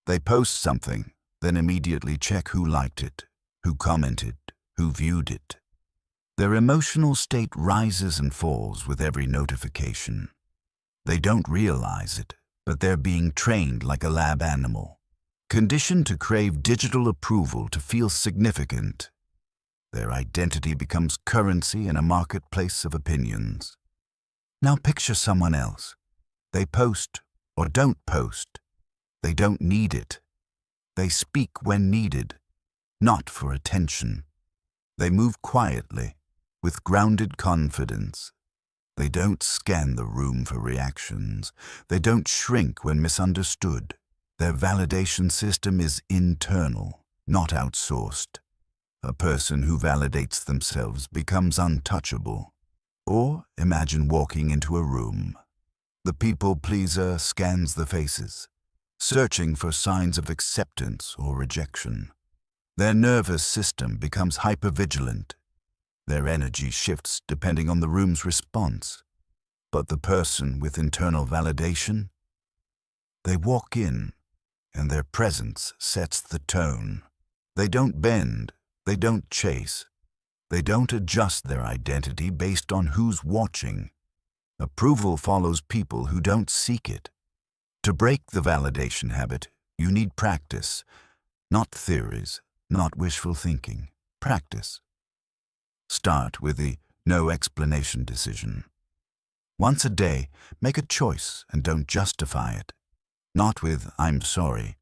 They post something, then immediately check who liked it, who commented, who viewed it. Their emotional state rises and falls with every notification. They don't realize it, but they're being trained like a lab animal, conditioned to crave digital approval to feel significant. Their identity becomes currency in a marketplace of opinions. Now picture someone else. They post or don't post. They don't need it. They speak when needed, not for attention. They move quietly, with grounded confidence. They don't scan the room for reactions. They don't shrink when misunderstood. Their validation system is internal, not outsourced. A person who validates themselves becomes untouchable. Or imagine walking into a room. The people pleaser scans the faces, searching for signs of acceptance or rejection. Their nervous system becomes hypervigilant. Their energy shifts depending on the room's response. But the person with internal validation, they walk in, and their presence sets the tone. They don't bend, they don't chase. They don't adjust their identity based on who's watching. Approval follows people who don't seek it. To break the validation habit, you need practice, not theories, not wishful thinking. Practice. Start with the no explanation decision. Once a day, make a choice and don't justify it. Not with I'm sorry.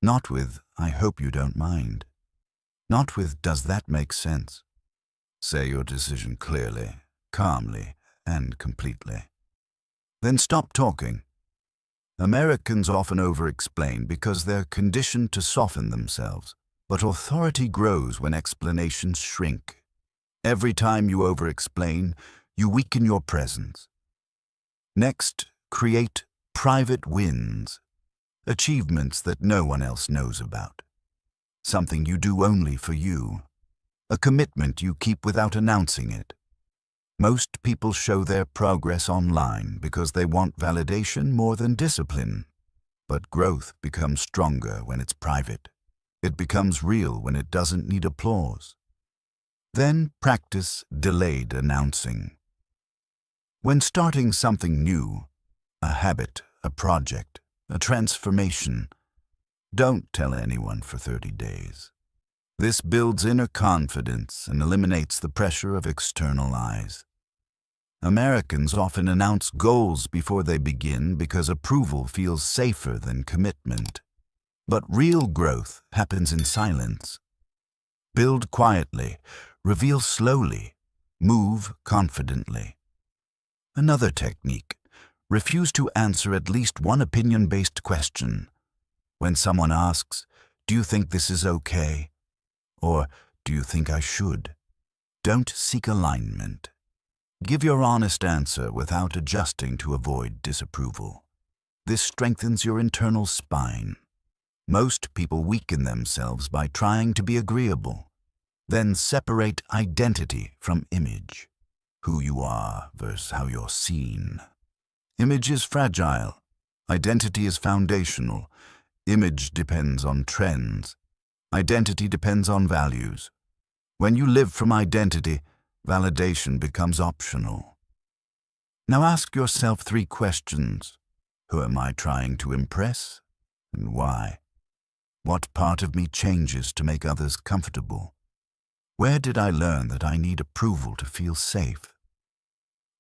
Not with I hope you don't mind. Not with does that make sense. Say your decision clearly, calmly, and completely. Then stop talking. Americans often over-explain because they're conditioned to soften themselves, but authority grows when explanations shrink. Every time you over-explain, you weaken your presence. Next, create private wins, achievements that no one else knows about. Something you do only for you, a commitment you keep without announcing it. Most people show their progress online because they want validation more than discipline. But growth becomes stronger when it's private. It becomes real when it doesn't need applause. Then practice delayed announcing. When starting something new, a habit, a project, a transformation, don't tell anyone for 30 days. This builds inner confidence and eliminates the pressure of external eyes. Americans often announce goals before they begin because approval feels safer than commitment. But real growth happens in silence. Build quietly, reveal slowly, move confidently. Another technique: refuse to answer at least one opinion-based question. When someone asks, "Do you think this is okay?" or "Do you think I should?" don't seek alignment. Give your honest answer without adjusting to avoid disapproval. This strengthens your internal spine. Most people weaken themselves by trying to be agreeable. Then separate identity from image. Who you are versus how you're seen. Image is fragile. Identity is foundational. Image depends on trends. Identity depends on values. When you live from identity, validation becomes optional. Now ask yourself 3 questions. Who am I trying to impress? And why? What part of me changes to make others comfortable? Where did I learn that I need approval to feel safe?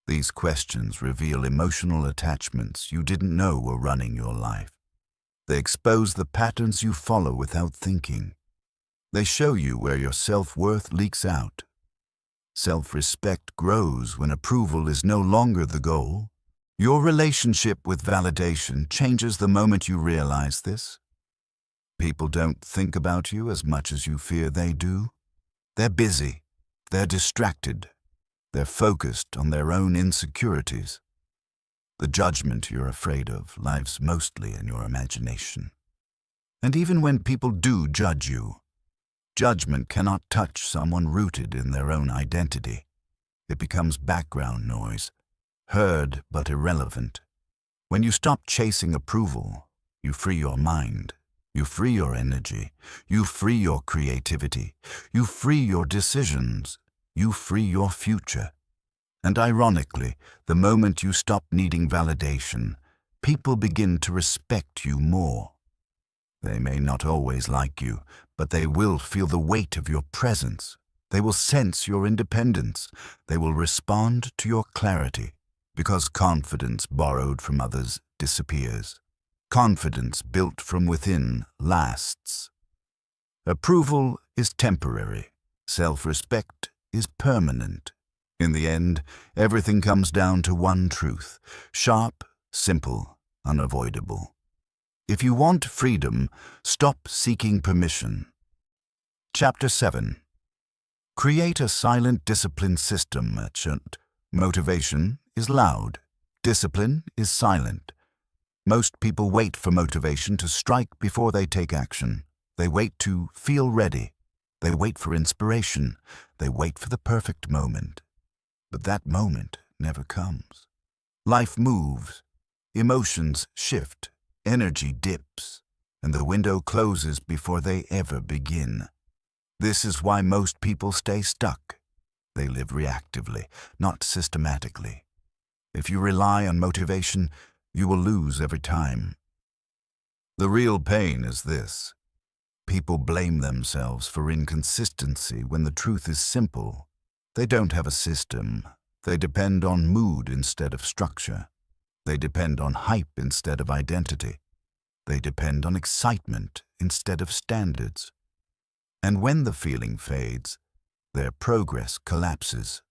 These questions reveal emotional attachments you didn't know were running your life. They expose the patterns you follow without thinking. They show you where your self-worth leaks out. Self-respect grows when approval is no longer the goal. Your relationship with validation changes the moment you realize this. People don't think about you as much as you fear they do. They're busy. They're distracted. They're focused on their own insecurities. The judgment you're afraid of lives mostly in your imagination. And even when people do judge you, judgment cannot touch someone rooted in their own identity. It becomes background noise, heard but irrelevant. When you stop chasing approval, you free your mind. You free your energy. You free your creativity. You free your decisions. You free your future. And ironically, the moment you stop needing validation, people begin to respect you more. They may not always like you, but they will feel the weight of your presence. They will sense your independence. They will respond to your clarity, because confidence borrowed from others disappears. Confidence built from within lasts. Approval is temporary. Self-respect is permanent. In the end, everything comes down to one truth: sharp, simple, unavoidable. If you want freedom, stop seeking permission. Chapter 7. Create a silent discipline system. Motivation is loud. Discipline is silent. Most people wait for motivation to strike before they take action. They wait to feel ready. They wait for inspiration. They wait for the perfect moment. But that moment never comes. Life moves. Emotions shift. Energy dips. And the window closes before they ever begin. This is why most people stay stuck. They live reactively, not systematically. If you rely on motivation, you will lose every time. The real pain is this: people blame themselves for inconsistency when the truth is simple. They don't have a system. They depend on mood instead of structure. They depend on hype instead of identity. They depend on excitement instead of standards. And when the feeling fades, their progress collapses.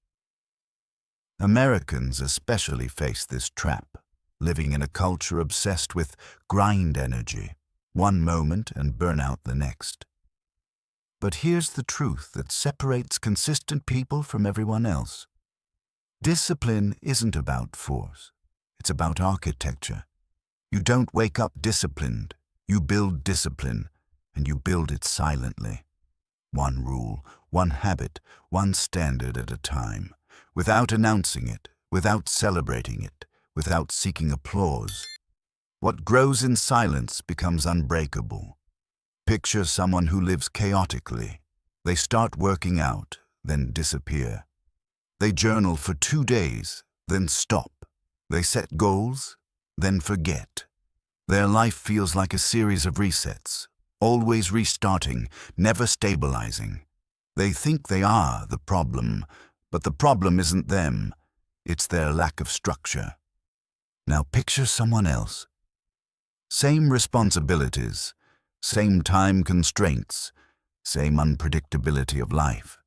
Americans especially face this trap, living in a culture obsessed with grind energy, one moment and burnout the next. But here's the truth that separates consistent people from everyone else. Discipline isn't about force. It's about architecture. You don't wake up disciplined. You build discipline, and you build it silently. One rule, one habit, one standard at a time, without announcing it, without celebrating it, without seeking applause. What grows in silence becomes unbreakable. Picture someone who lives chaotically. They start working out, then disappear. They journal for 2 days, then stop. They set goals, then forget. Their life feels like a series of resets, always restarting, never stabilizing. They think they are the problem, but the problem isn't them. It's their lack of structure. Now picture someone else. Same responsibilities, same time constraints, same unpredictability of life.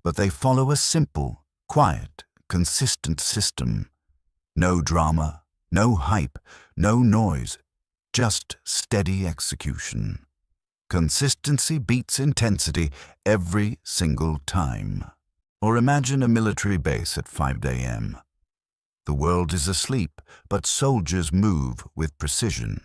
But they follow a simple, quiet, consistent system. No drama, no hype, no noise, just steady execution. Consistency beats intensity every single time. Or imagine a military base at 5 a.m. The world is asleep, but soldiers move with precision.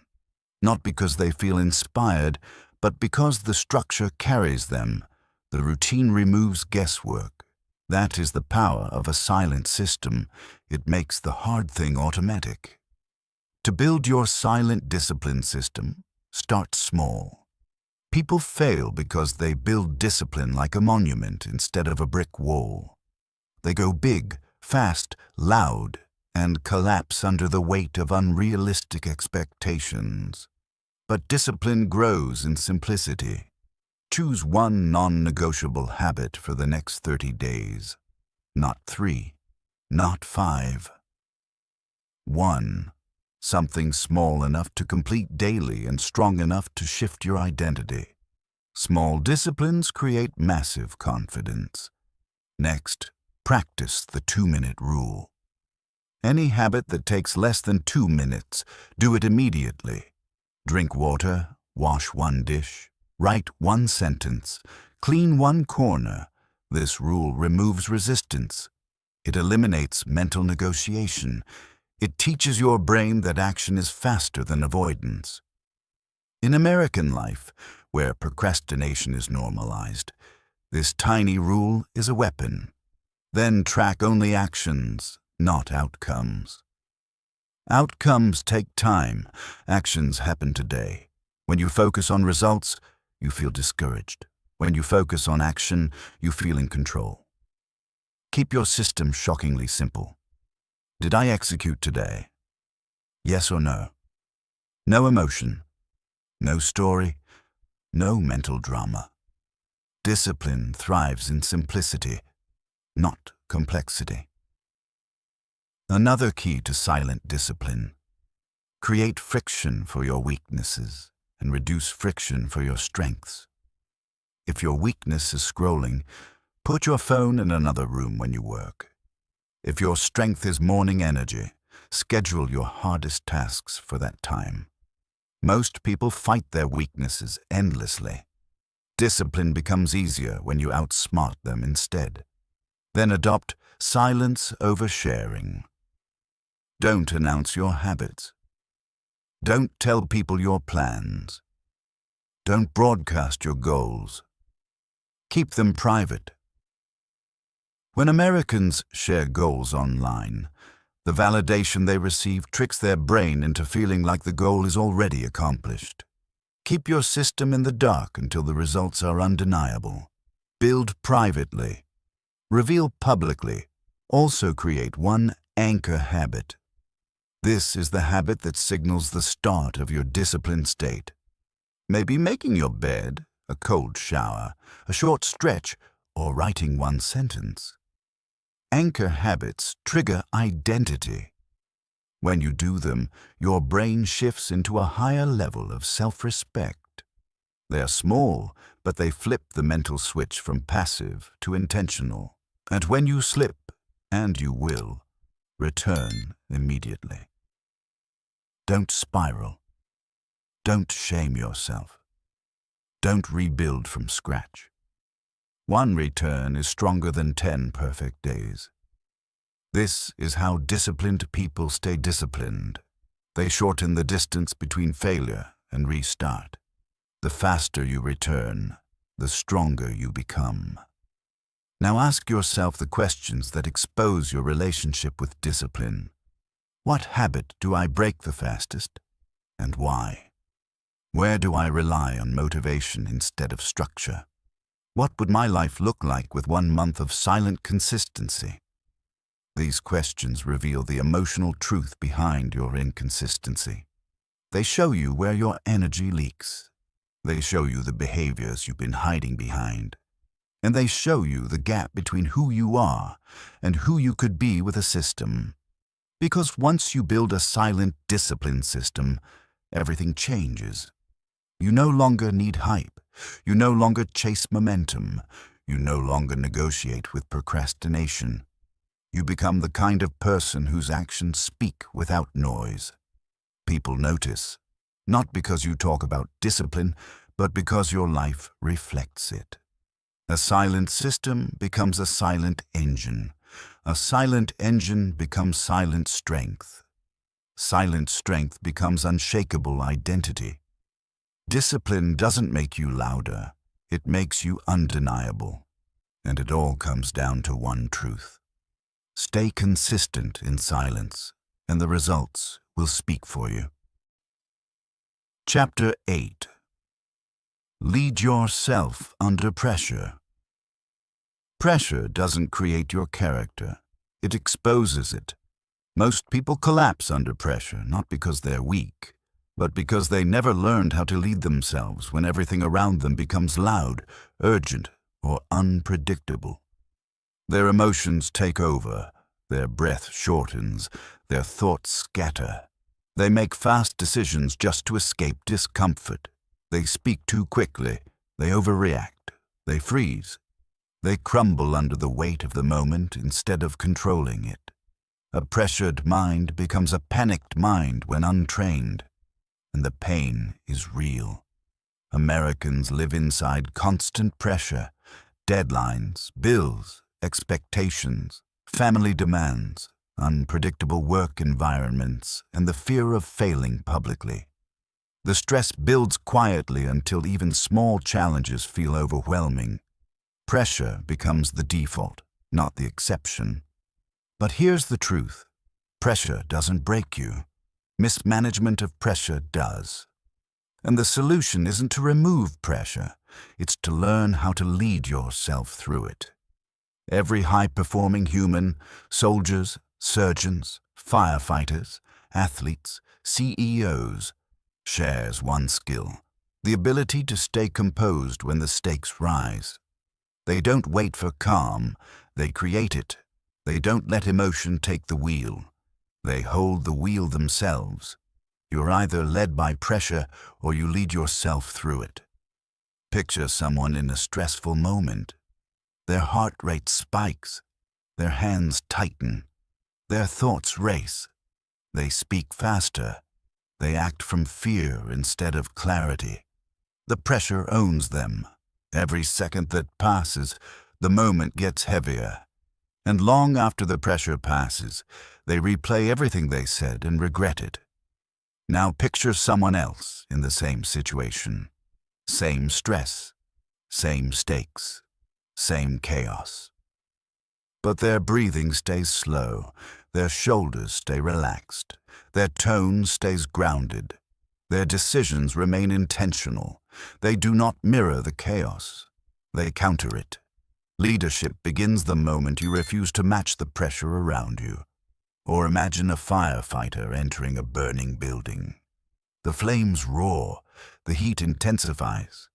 Not because they feel inspired, but because the structure carries them. The routine removes guesswork. That is the power of a silent system. It makes the hard thing automatic. To build your silent discipline system, start small. People fail because they build discipline like a monument instead of a brick wall. They go big, fast, loud, and collapse under the weight of unrealistic expectations. But discipline grows in simplicity. Choose one non-negotiable habit for the next 30 days. Not 3, not 5. 1. Something small enough to complete daily and strong enough to shift your identity. Small disciplines create massive confidence. Next, practice the 2-minute rule. Any habit that takes less than 2 minutes, do it immediately. Drink water, wash 1 dish, write 1 sentence, clean 1 corner. This rule removes resistance. It eliminates mental negotiation. It teaches your brain that action is faster than avoidance. In American life, where procrastination is normalized, this tiny rule is a weapon. Then track only actions, not outcomes. Outcomes take time. Actions happen today. When you focus on results, you feel discouraged. When you focus on action, you feel in control. Keep your system shockingly simple. Did I execute today? Yes or no? No emotion, no story, no mental drama. Discipline thrives in simplicity, not complexity. Another key to silent discipline: create friction for your weaknesses and reduce friction for your strengths. If your weakness is scrolling, put your phone in another room when you work. If your strength is morning energy, schedule your hardest tasks for that time. Most people fight their weaknesses endlessly. Discipline becomes easier when you outsmart them instead. Then adopt silence over sharing. Don't announce your habits. Don't tell people your plans. Don't broadcast your goals. Keep them private. When Americans share goals online, the validation they receive tricks their brain into feeling like the goal is already accomplished. Keep your system in the dark until the results are undeniable. Build privately. Reveal publicly. Also create one anchor habit. This is the habit that signals the start of your disciplined state. Maybe making your bed, a cold shower, a short stretch, or writing 1 sentence. Anchor habits trigger identity. When you do them, your brain shifts into a higher level of self-respect. They are small, but they flip the mental switch from passive to intentional. And when you slip, and you will, return immediately. Don't spiral. Don't shame yourself. Don't rebuild from scratch. 1 return is stronger than 10 perfect days. This is how disciplined people stay disciplined. They shorten the distance between failure and restart. The faster you return, the stronger you become. Now ask yourself the questions that expose your relationship with discipline. What habit do I break the fastest, and why? Where do I rely on motivation instead of structure? What would my life look like with 1 month of silent consistency? These questions reveal the emotional truth behind your inconsistency. They show you where your energy leaks. They show you the behaviors you've been hiding behind. And they show you the gap between who you are and who you could be with a system. Because once you build a silent discipline system, everything changes. You no longer need hype. You no longer chase momentum. You no longer negotiate with procrastination. You become the kind of person whose actions speak without noise. People notice, not because you talk about discipline, but because your life reflects it. A silent system becomes a silent engine. A silent engine becomes silent strength. Silent strength becomes unshakable identity. Discipline doesn't make you louder. It makes you undeniable. And it all comes down to one truth. Stay consistent in silence, and the results will speak for you. Chapter 8. Lead yourself under pressure. Pressure doesn't create your character. It exposes it. Most people collapse under pressure, not because they're weak, but because they never learned how to lead themselves when everything around them becomes loud, urgent, or unpredictable. Their emotions take over, their breath shortens, their thoughts scatter. They make fast decisions just to escape discomfort. They speak too quickly, They overreact. They freeze. They crumble under the weight of the moment instead of controlling it. A pressured mind becomes a panicked mind when untrained, and the pain is real. Americans live inside constant pressure, deadlines, bills, expectations, family demands, unpredictable work environments, and the fear of failing publicly. The stress builds quietly until even small challenges feel overwhelming. Pressure becomes the default, not the exception. But here's the truth. Pressure doesn't break you. Mismanagement of pressure does. And the solution isn't to remove pressure. It's to learn how to lead yourself through it. Every high-performing human, soldiers, surgeons, firefighters, athletes, CEOs, shares one skill: the ability to stay composed when the stakes rise. They don't wait for calm, they create it. They don't let emotion take the wheel. They hold the wheel themselves. You're either led by pressure or you lead yourself through it. Picture someone in a stressful moment. Their heart rate spikes. Their hands tighten. Their thoughts race. They speak faster. They act from fear instead of clarity. The pressure owns them. Every second that passes, the moment gets heavier. And long after the pressure passes, they replay everything they said and regret it. Now picture someone else in the same situation. Same stress, same stakes, same chaos. But their breathing stays slow, their shoulders stay relaxed, their tone stays grounded, their decisions remain intentional. They do not mirror the chaos, they counter it. Leadership begins the moment you refuse to match the pressure around you. Or imagine a firefighter entering a burning building. The flames roar, the heat intensifies.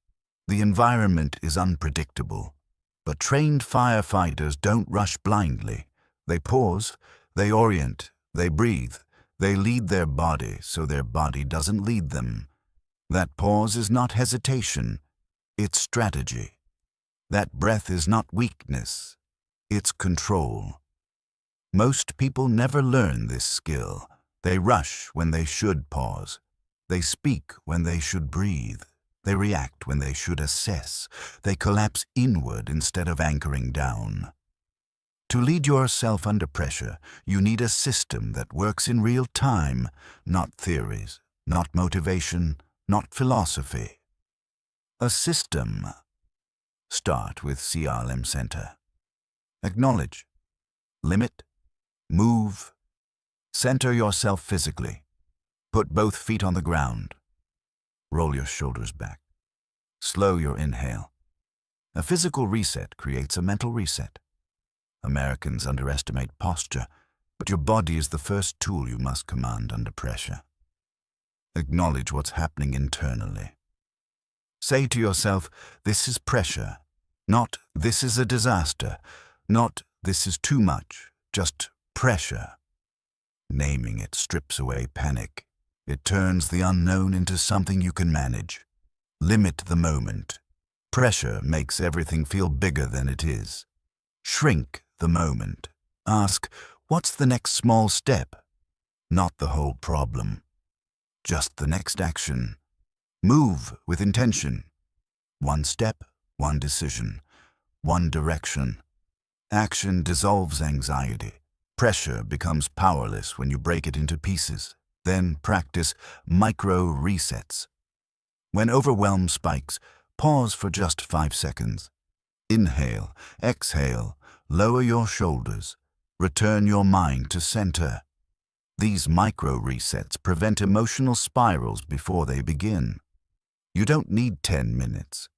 The environment is unpredictable. But trained firefighters don't rush blindly. They pause, they orient, they breathe, they lead their body so their body doesn't lead them. That pause is not hesitation, it's strategy. That breath is not weakness, it's control. Most people never learn this skill. They rush when they should pause. They speak when they should breathe. They react when they should assess. They collapse inward instead of anchoring down. To lead yourself under pressure, you need a system that works in real time, not theories, not motivation, not philosophy. A system. Start with CRM Center. Acknowledge. Limit. Move. Center yourself physically. Put both feet on the ground. Roll your shoulders back. Slow your inhale. A physical reset creates a mental reset. Americans underestimate posture, but your body is the first tool you must command under pressure. Acknowledge what's happening internally. Say to yourself, this is pressure, not this is a disaster, not this is too much, just pressure. Naming it strips away panic. It turns the unknown into something you can manage. Limit the moment. Pressure makes everything feel bigger than it is. Shrink the moment. Ask, what's the next small step? Not the whole problem. Just the next action. Move with intention. One step, one decision, one direction. Action dissolves anxiety. Pressure becomes powerless when you break it into pieces. Then practice micro resets. When overwhelm spikes, pause for just 5 seconds. Inhale, exhale, lower your shoulders. Return your mind to center. These micro resets prevent emotional spirals before they begin. You don't need 10 minutes.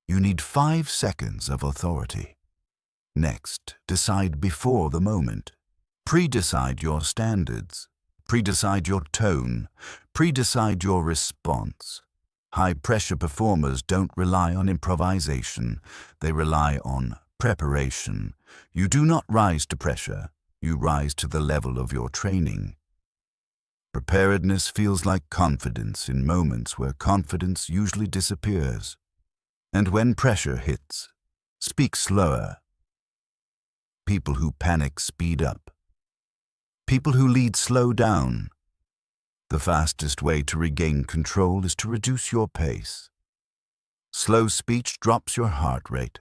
You need 5 seconds of authority. Next, decide before the moment. Pre-decide your standards. Pre-decide your tone. Pre-decide your response. High-pressure performers don't rely on improvisation. They rely on preparation. You do not rise to pressure. You rise to the level of your training. Preparedness feels like confidence in moments where confidence usually disappears. And when pressure hits, speak slower. People who panic speed up. People who lead slow down. The fastest way to regain control is to reduce your pace. Slow speech drops your heart rate.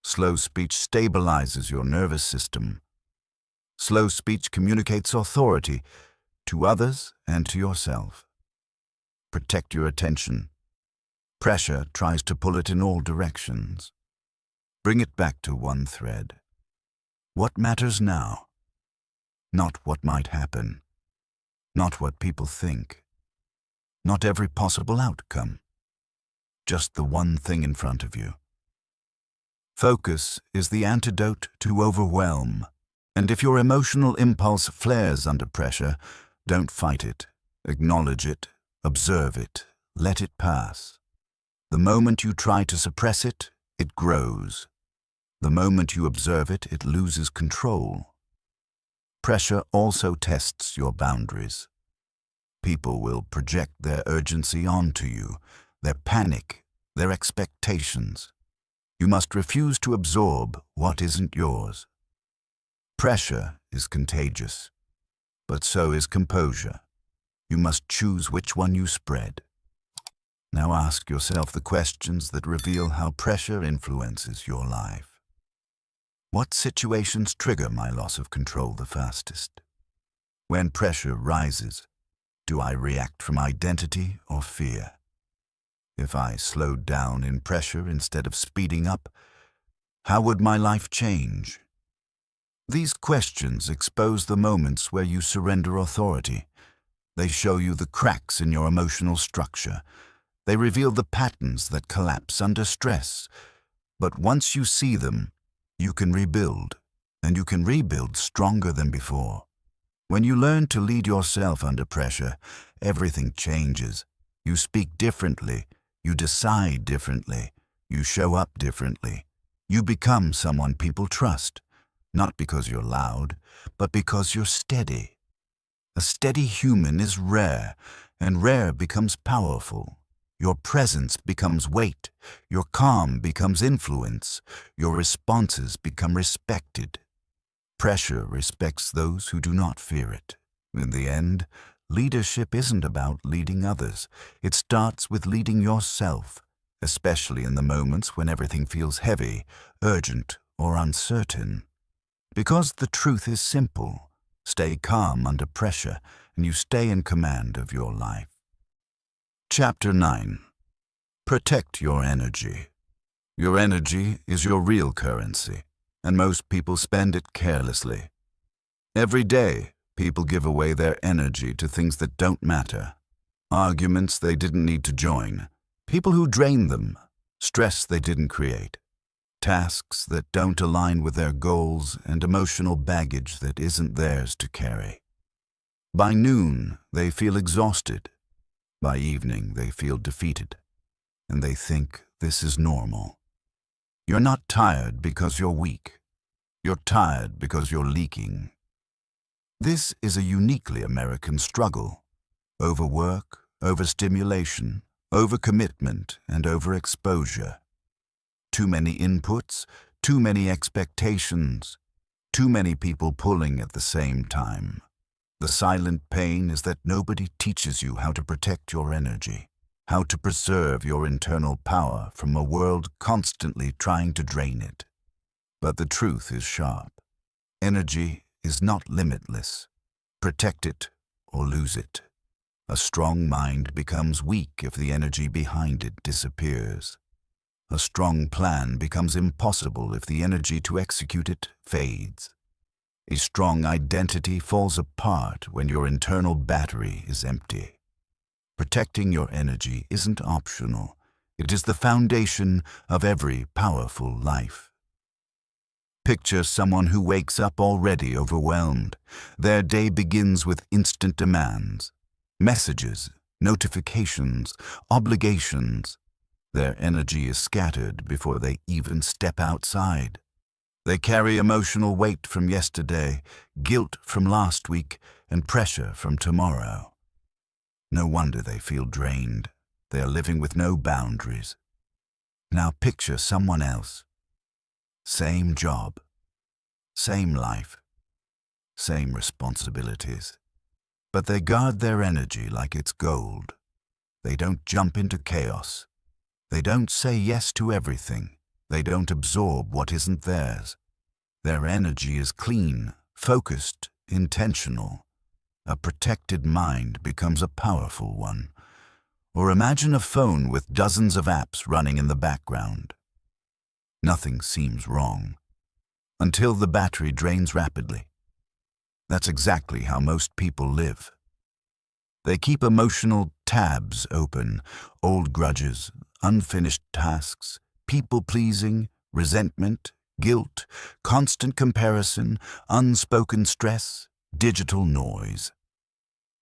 Slow speech stabilizes your nervous system. Slow speech communicates authority to others and to yourself. Protect your attention. Pressure tries to pull it in all directions. Bring it back to one thread. What matters now? Not what might happen. Not what people think. Not every possible outcome. Just the one thing in front of you. Focus is the antidote to overwhelm. And if your emotional impulse flares under pressure, don't fight it. Acknowledge it. Observe it. Let it pass. The moment you try to suppress it, it grows. The moment you observe it, it loses control. Pressure also tests your boundaries. People will project their urgency onto you, their panic, their expectations. You must refuse to absorb what isn't yours. Pressure is contagious, but so is composure. You must choose which one you spread. Now ask yourself the questions that reveal how pressure influences your life. What situations trigger my loss of control the fastest? When pressure rises, do I react from identity or fear? If I slowed down in pressure instead of speeding up, how would my life change? These questions expose the moments where you surrender authority. They show you the cracks in your emotional structure. They reveal the patterns that collapse under stress. But once you see them, you can rebuild, and you can rebuild stronger than before. When you learn to lead yourself under pressure, everything changes. You speak differently, you decide differently, you show up differently. You become someone people trust, not because you're loud, but because you're steady. A steady human is rare, and rare becomes powerful. Your presence becomes weight, your calm becomes influence, your responses become respected. Pressure respects those who do not fear it. In the end, leadership isn't about leading others. It starts with leading yourself, especially in the moments when everything feels heavy, urgent, or uncertain. Because the truth is simple. Stay calm under pressure, and you stay in command of your life. Chapter 9. Protect your energy. Your energy is your real currency, and most people spend it carelessly. Every day, people give away their energy to things that don't matter. Arguments they didn't need to join. People who drain them. Stress they didn't create. Tasks that don't align with their goals, and emotional baggage that isn't theirs to carry. By noon, they feel exhausted. By evening, they feel defeated, and they think this is normal. You're not tired because you're weak. You're tired because you're leaking. This is a uniquely American struggle. Overwork, overstimulation, overcommitment, and overexposure. Too many inputs, too many expectations, too many people pulling at the same time. The silent pain is that nobody teaches you how to protect your energy, how to preserve your internal power from a world constantly trying to drain it. But the truth is sharp. Energy is not limitless. Protect it or lose it. A strong mind becomes weak if the energy behind it disappears. A strong plan becomes impossible if the energy to execute it fades. A strong identity falls apart when your internal battery is empty. Protecting your energy isn't optional. It is the foundation of every powerful life. Picture someone who wakes up already overwhelmed. Their day begins with instant demands, messages, notifications, obligations. Their energy is scattered before they even step outside. They carry emotional weight from yesterday, guilt from last week, and pressure from tomorrow. No wonder they feel drained. They are living with no boundaries. Now picture someone else. Same job, same life, same responsibilities. But they guard their energy like it's gold. They don't jump into chaos. They don't say yes to everything. They don't absorb what isn't theirs. Their energy is clean, focused, intentional. A protected mind becomes a powerful one. Or imagine a phone with dozens of apps running in the background. Nothing seems wrong until the battery drains rapidly. That's exactly how most people live. They keep emotional tabs open, old grudges, unfinished tasks, people-pleasing, resentment, guilt, constant comparison, unspoken stress, digital noise.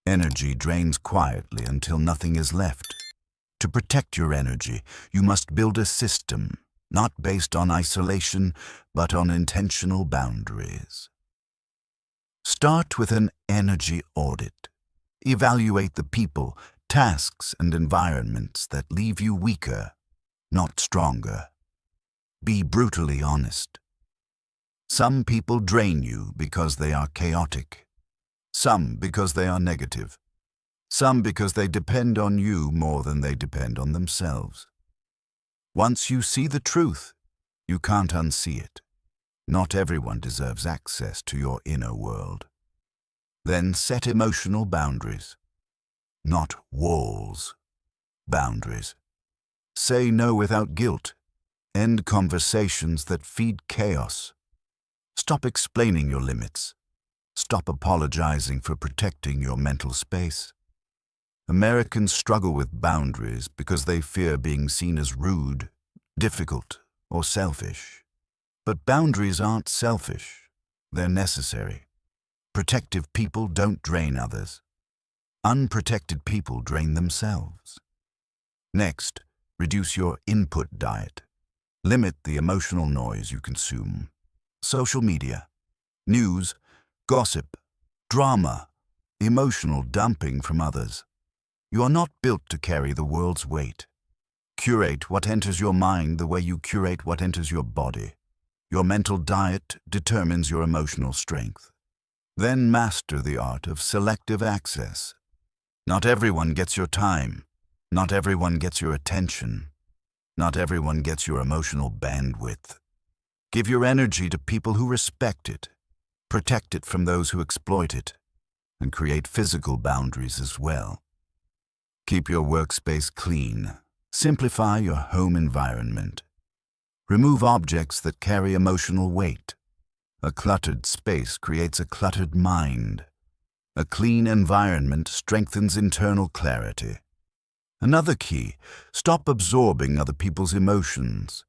Energy drains quietly until nothing is left. To protect your energy, you must build a system, not based on isolation, but on intentional boundaries. Start with an energy audit. Evaluate the people, tasks, and environments that leave you weaker, not stronger. Be brutally honest. Some people drain you because they are chaotic. Some because they are negative. Some because they depend on you more than they depend on themselves. Once you see the truth, you can't unsee it. Not everyone deserves access to your inner world. Then set emotional boundaries. Not walls. Boundaries. Say no without guilt. End conversations that feed chaos. Stop explaining your limits. Stop apologizing for protecting your mental space. Americans struggle with boundaries because they fear being seen as rude, difficult, or selfish. But boundaries aren't selfish. They're necessary. Protective people don't drain others. Unprotected people drain themselves. Next, reduce your input diet. Limit the emotional noise you consume. Social media, news, gossip, drama, emotional dumping from others. You are not built to carry the world's weight. Curate what enters your mind the way you curate what enters your body. Your mental diet determines your emotional strength. Then master the art of selective access. Not everyone gets your time. Not everyone gets your attention. Not everyone gets your emotional bandwidth. Give your energy to people who respect it. Protect it from those who exploit it. And create physical boundaries as well. Keep your workspace clean. Simplify your home environment. Remove objects that carry emotional weight. A cluttered space creates a cluttered mind. A clean environment strengthens internal clarity. Another key, stop absorbing other people's emotions.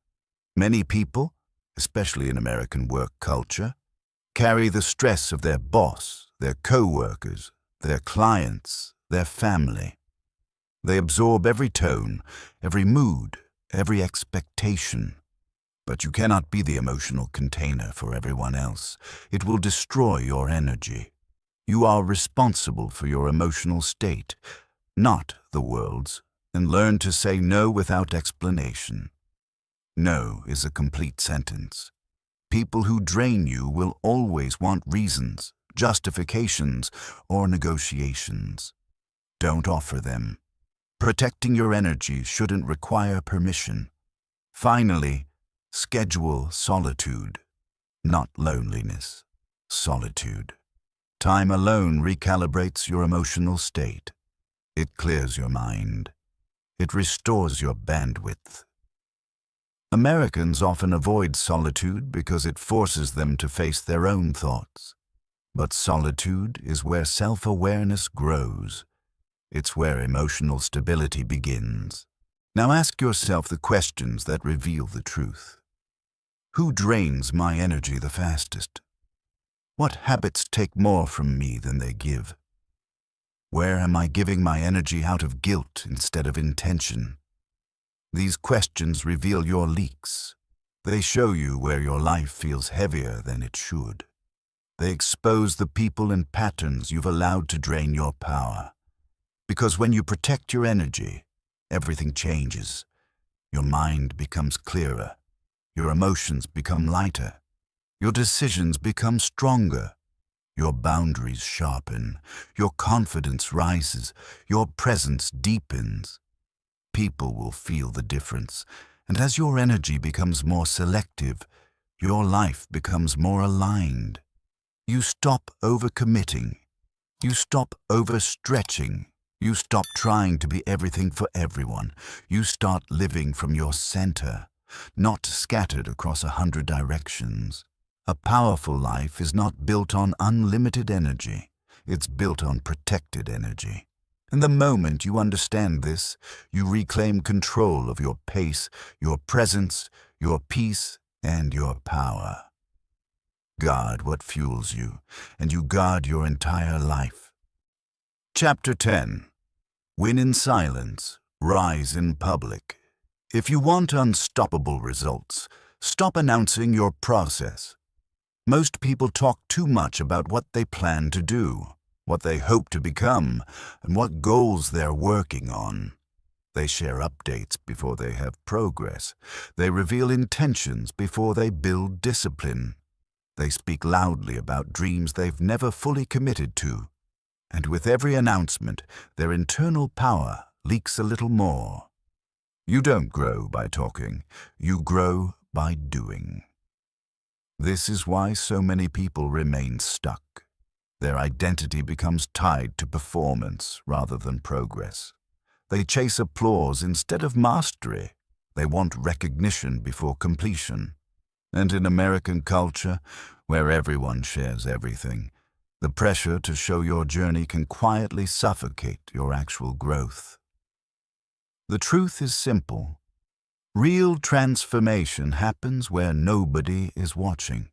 Many people, especially in American work culture, carry the stress of their boss, their co-workers, their clients, their family. They absorb every tone, every mood, every expectation. But you cannot be the emotional container for everyone else. It will destroy your energy. You are responsible for your emotional state, not the world's, and learn to say no without explanation. No is a complete sentence. People who drain you will always want reasons, justifications, or negotiations. Don't offer them. Protecting your energy shouldn't require permission. Finally, schedule solitude, not loneliness, solitude. Time alone recalibrates your emotional state. It clears your mind. It restores your bandwidth. Americans often avoid solitude because it forces them to face their own thoughts. But solitude is where self-awareness grows. It's where emotional stability begins. Now ask yourself the questions that reveal the truth. Who drains my energy the fastest? What habits take more from me than they give? Where am I giving my energy out of guilt instead of intention? These questions reveal your leaks. They show you where your life feels heavier than it should. They expose the people and patterns you've allowed to drain your power. Because when you protect your energy, everything changes. Your mind becomes clearer. Your emotions become lighter. Your decisions become stronger. Your boundaries sharpen. Your confidence rises. Your presence deepens. People will feel the difference, and as your energy becomes more selective, your life becomes more aligned. You stop overcommitting. You stop overstretching. You stop trying to be everything for everyone. You start living from your center, not scattered across 100 directions. A powerful life is not built on unlimited energy. It's built on protected energy. And the moment you understand this, you reclaim control of your pace, your presence, your peace, and your power. Guard what fuels you, and you guard your entire life. Chapter 10. Win in silence, rise in public. If you want unstoppable results, stop announcing your process. Most people talk too much about what they plan to do, what they hope to become, and what goals they're working on. They share updates before they have progress. They reveal intentions before they build discipline. They speak loudly about dreams they've never fully committed to. And with every announcement, their internal power leaks a little more. You don't grow by talking. You grow by doing. This is why so many people remain stuck. Their identity becomes tied to performance rather than progress. They chase applause instead of mastery. They want recognition before completion. And in American culture, where everyone shares everything, the pressure to show your journey can quietly suffocate your actual growth. The truth is simple. Real transformation happens where nobody is watching.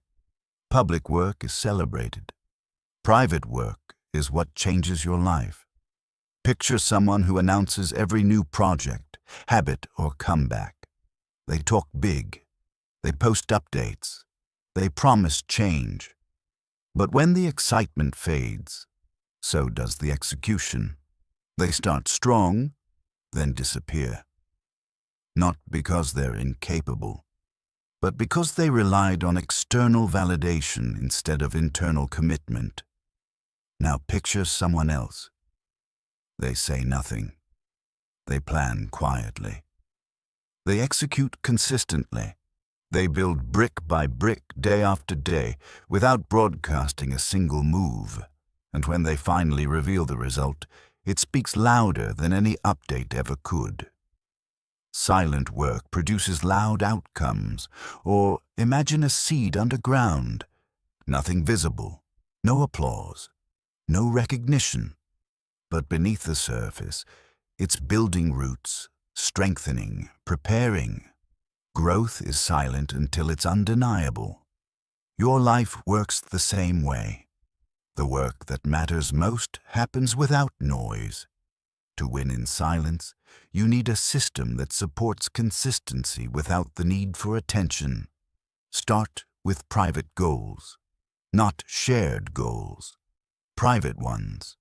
Public work is celebrated. Private work is what changes your life. Picture someone who announces every new project, habit, or comeback. They talk big. They post updates. They promise change. But when the excitement fades, so does the execution. They start strong, then disappear. Not because they're incapable, but because they relied on external validation instead of internal commitment. Now picture someone else. They say nothing. They plan quietly. They execute consistently. They build brick by brick, day after day, without broadcasting a single move. And when they finally reveal the result, it speaks louder than any update ever could. Silent work produces loud outcomes, or imagine a seed underground. Nothing visible, no applause, no recognition. But beneath the surface, it's building roots, strengthening, preparing. Growth is silent until it's undeniable. Your life works the same way. The work that matters most happens without noise. To win in silence, you need a system that supports consistency without the need for attention. Start with private goals, not shared goals. Private ones.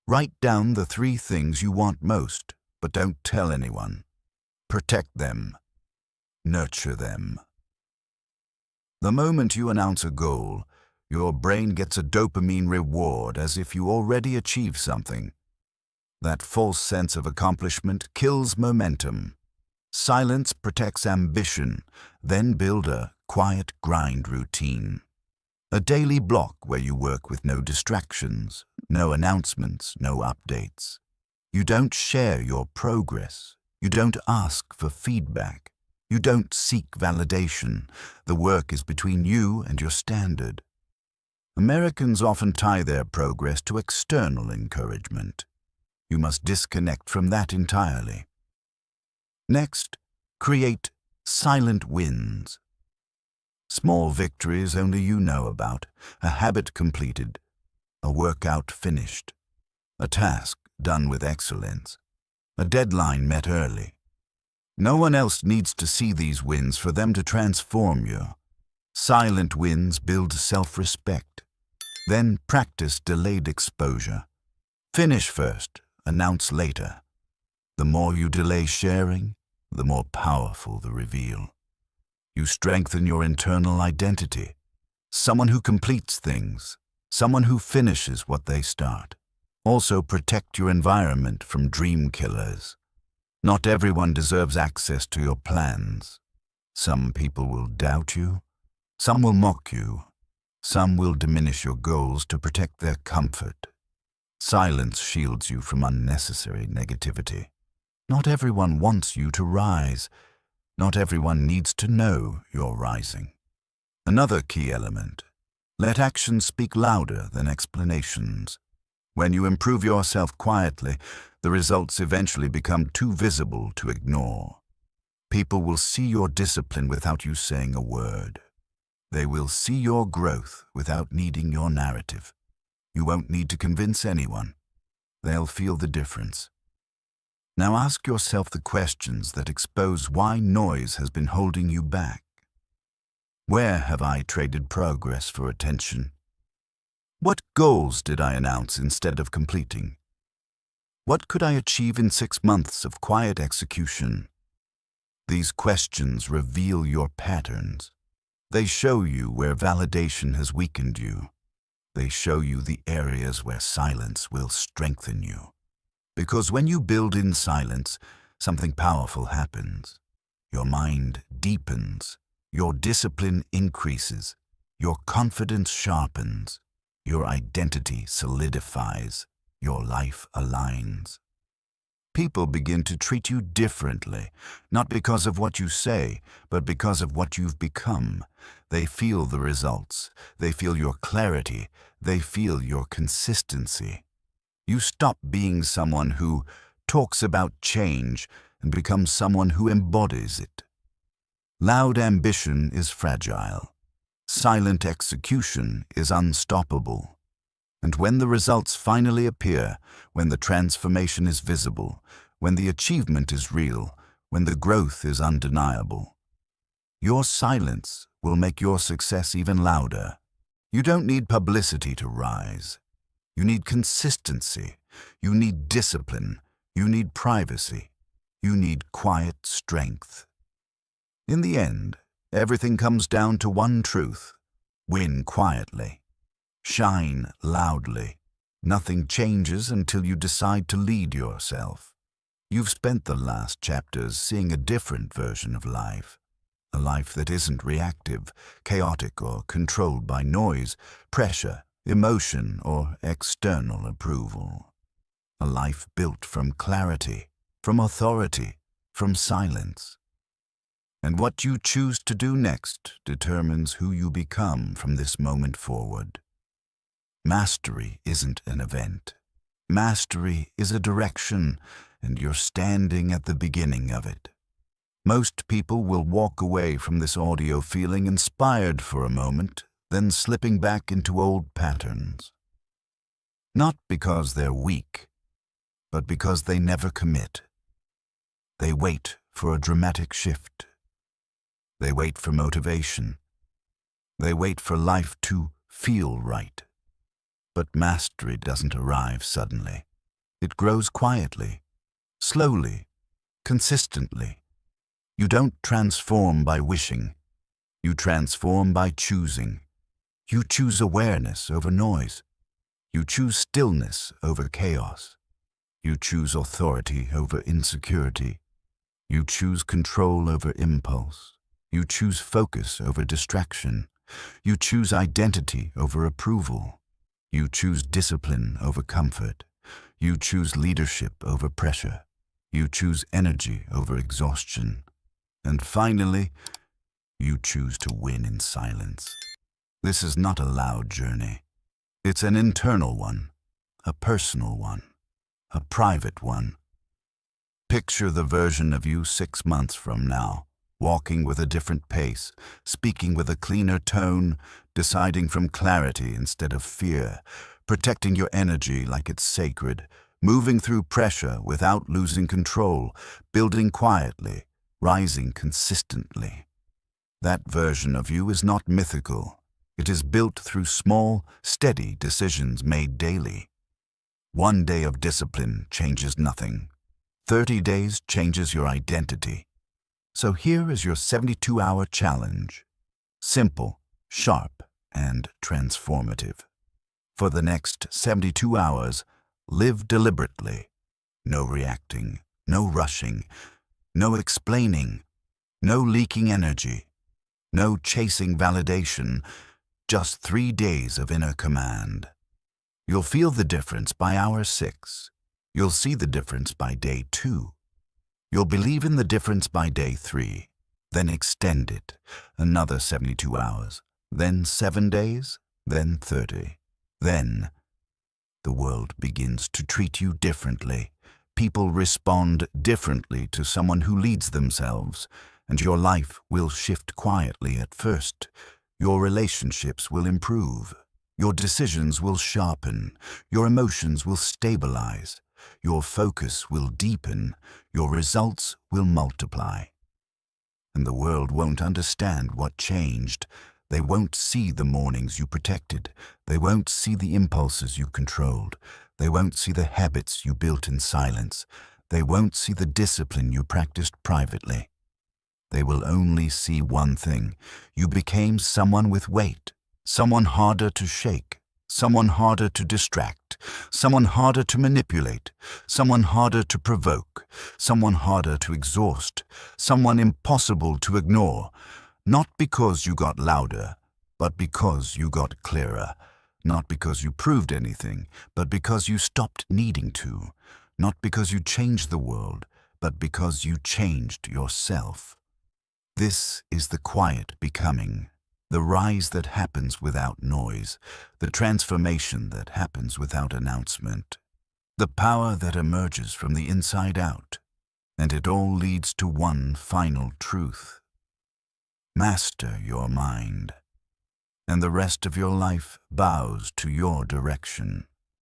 Write down the 3 things you want most, but don't tell anyone. Protect them. Nurture them. The moment you announce a goal, your brain gets a dopamine reward as if you already achieved something. That false sense of accomplishment kills momentum. Silence protects ambition, then build a quiet grind routine. A daily block where you work with no distractions, no announcements, no updates. You don't share your progress. You don't ask for feedback. You don't seek validation. The work is between you and your standard. Americans often tie their progress to external encouragement. You must disconnect from that entirely. Next, create silent wins. Small victories only you know about, a habit completed, a workout finished, a task done with excellence, a deadline met early. No one else needs to see these wins for them to transform you. Silent wins build self-respect. Then practice delayed exposure. Finish first, announce later. The more you delay sharing, the more powerful the reveal. You strengthen your internal identity. Someone who completes things, someone who finishes what they start. Also protect your environment from dream killers. Not everyone deserves access to your plans. Some people will doubt you. Some will mock you. Some will diminish your goals to protect their comfort. Silence shields you from unnecessary negativity. Not everyone wants you to rise. Not everyone needs to know you're rising. Another key element: let actions speak louder than explanations. When you improve yourself quietly, the results eventually become too visible to ignore. People will see your discipline without you saying a word. They will see your growth without needing your narrative. You won't need to convince anyone. They'll feel the difference. Now ask yourself the questions that expose why noise has been holding you back. Where have I traded progress for attention? What goals did I announce instead of completing? What could I achieve in 6 months of quiet execution? These questions reveal your patterns. They show you where validation has weakened you. They show you the areas where silence will strengthen you. Because when you build in silence, something powerful happens. Your mind deepens, your discipline increases, your confidence sharpens, your identity solidifies, your life aligns. People begin to treat you differently, not because of what you say, but because of what you've become. They feel the results. They feel your clarity. They feel your consistency. You stop being someone who talks about change and become someone who embodies it. Loud ambition is fragile. Silent execution is unstoppable. And when the results finally appear, when the transformation is visible, when the achievement is real, when the growth is undeniable, your silence will make your success even louder. You don't need publicity to rise. You need consistency. You need discipline. You need privacy. You need quiet strength. In the end, everything comes down to one truth: win quietly. Shine loudly. Nothing changes until you decide to lead yourself. You've spent the last chapters seeing a different version of life. A life that isn't reactive, chaotic, or controlled by noise, pressure, emotion, or external approval. A life built from clarity, from authority, from silence. And what you choose to do next determines who you become from this moment forward. Mastery isn't an event. Mastery is a direction, and you're standing at the beginning of it. Most people will walk away from this audio feeling inspired for a moment, then slipping back into old patterns. Not because they're weak, but because they never commit. They wait for a dramatic shift. They wait for motivation. They wait for life to feel right. But mastery doesn't arrive suddenly. It grows quietly, slowly, consistently. You don't transform by wishing. You transform by choosing. You choose awareness over noise. You choose stillness over chaos. You choose authority over insecurity. You choose control over impulse. You choose focus over distraction. You choose identity over approval. You choose discipline over comfort. You choose leadership over pressure. You choose energy over exhaustion. And finally, you choose to win in silence. This is not a loud journey. It's an internal one, a personal one, a private one. Picture the version of you 6 months from now, walking with a different pace, speaking with a cleaner tone, deciding from clarity instead of fear, protecting your energy like it's sacred, moving through pressure without losing control, building quietly, rising consistently. That version of you is not mythical. It is built through small, steady decisions made daily. 1 day of discipline changes nothing. 30 days changes your identity. So here is your 72-hour challenge. Simple, sharp, and transformative. For the next 72 hours, live deliberately. No reacting, no rushing, no explaining, no leaking energy, no chasing validation, just 3 days of inner command. You'll feel the difference by hour 6. You'll see the difference by day 2. You'll believe in the difference by day 3. Then extend it another 72 hours, then 7 days, then 30. Then the world begins to treat you differently. People respond differently to someone who leads themselves, and your life will shift quietly at first. Your relationships will improve. Your decisions will sharpen. Your emotions will stabilize. Your focus will deepen. Your results will multiply. And the world won't understand what changed. They won't see the mornings you protected. They won't see the impulses you controlled. They won't see the habits you built in silence. They won't see the discipline you practiced privately. They will only see one thing. You became someone with weight, someone harder to shake, someone harder to distract, someone harder to manipulate, someone harder to provoke, someone harder to exhaust, someone impossible to ignore. Not because you got louder, but because you got clearer. Not because you proved anything, but because you stopped needing to. Not because you changed the world, but because you changed yourself. This is the quiet becoming, the rise that happens without noise, the transformation that happens without announcement, the power that emerges from the inside out. And it all leads to one final truth. Master your mind, and the rest of your life bows to your direction.